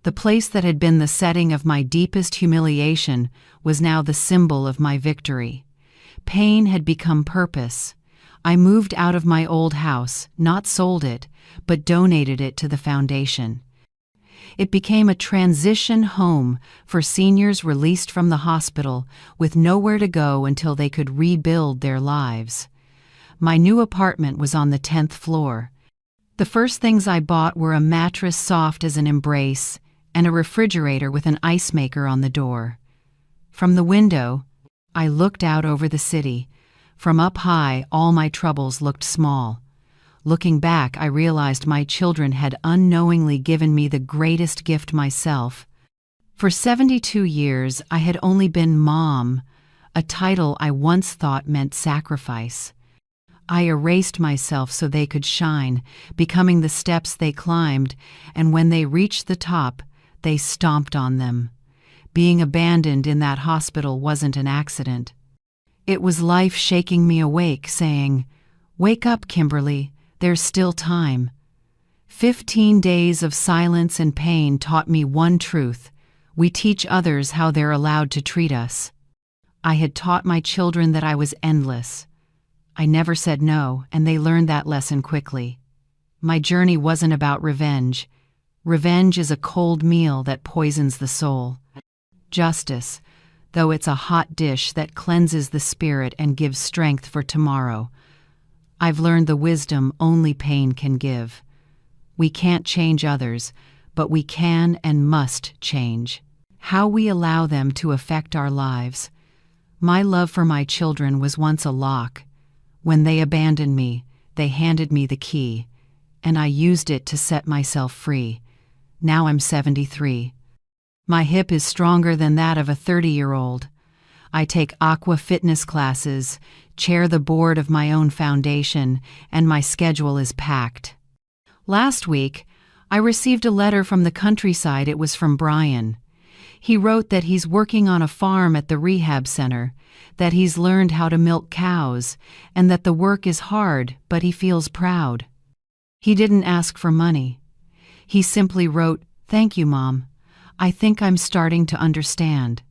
The place that had been the setting of my deepest humiliation was now the symbol of my victory. Pain had become purpose. I moved out of my old house, not sold it, but donated it to the foundation. It became a transition home for seniors released from the hospital with nowhere to go until they could rebuild their lives. My new apartment was on the 10th floor. The first things I bought were a mattress soft as an embrace and a refrigerator with an ice maker on the door. From the window, I looked out over the city. From up high, all my troubles looked small. Looking back, I realized my children had unknowingly given me the greatest gift myself. For 72 years, I had only been Mom, a title I once thought meant sacrifice. I erased myself so they could shine, becoming the steps they climbed, and when they reached the top, they stomped on them. Being abandoned in that hospital wasn't an accident. It was life shaking me awake, saying, "Wake up, Kimberly, there's still time." 15 days of silence and pain taught me one truth: we teach others how they're allowed to treat us. I had taught my children that I was endless. I never said no, and they learned that lesson quickly. My journey wasn't about revenge. Revenge is a cold meal that poisons the soul. Justice, though it's a hot dish that cleanses the spirit and gives strength for tomorrow. I've learned the wisdom only pain can give. We can't change others, but we can and must change how we allow them to affect our lives. My love for my children was once a lock. When they abandoned me, they handed me the key, and I used it to set myself free. Now I'm 73. My hip is stronger than that of a 30-year-old. I take aqua fitness classes, chair the board of my own foundation, and my schedule is packed. Last week, I received a letter from the countryside. It was from Brian. He wrote that he's working on a farm at the rehab center, that he's learned how to milk cows, and that the work is hard, but he feels proud. He didn't ask for money. He simply wrote, "Thank you, Mom. I think I'm starting to understand."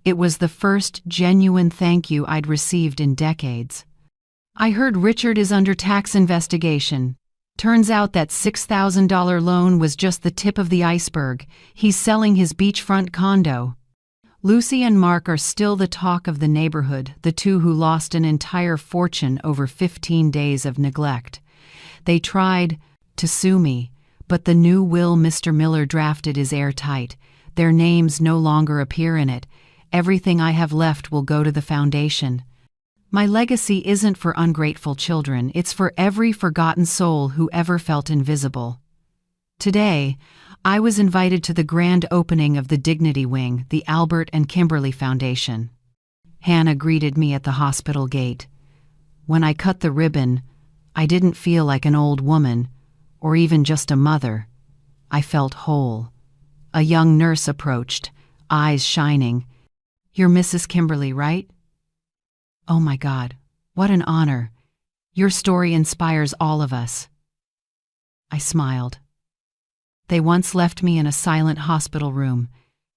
It was the first genuine thank you I'd received in decades. I heard Richard is under tax investigation. Turns out that $6,000 loan was just the tip of the iceberg. He's selling his beachfront condo. Lucy and Mark are still the talk of the neighborhood, the two who lost an entire fortune over 15 days of neglect. They tried to sue me, but the new will Mr. Miller drafted is airtight. Their names no longer appear in it. Everything I have left will go to the foundation. My legacy isn't for ungrateful children, it's for every forgotten soul who ever felt invisible. Today, I was invited to the grand opening of the Dignity Wing, the Albert and Kimberly Foundation. Hannah greeted me at the hospital gate. When I cut the ribbon, I didn't feel like an old woman, or even just a mother. I felt whole. A young nurse approached, eyes shining. "You're Mrs. Kimberly, right?" "Oh my God, what an honor. Your story inspires all of us." I smiled. They once left me in a silent hospital room,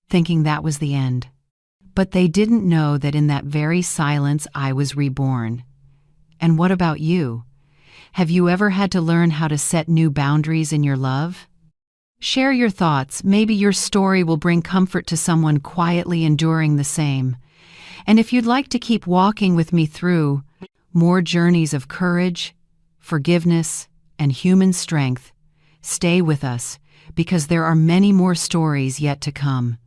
thinking that was the end. But they didn't know that in that very silence I was reborn. And what about you? Have you ever had to learn how to set new boundaries in your love? Share your thoughts. Maybe your story will bring comfort to someone quietly enduring the same. And if you'd like to keep walking with me through more journeys of courage, forgiveness, and human strength, stay with us, because there are many more stories yet to come.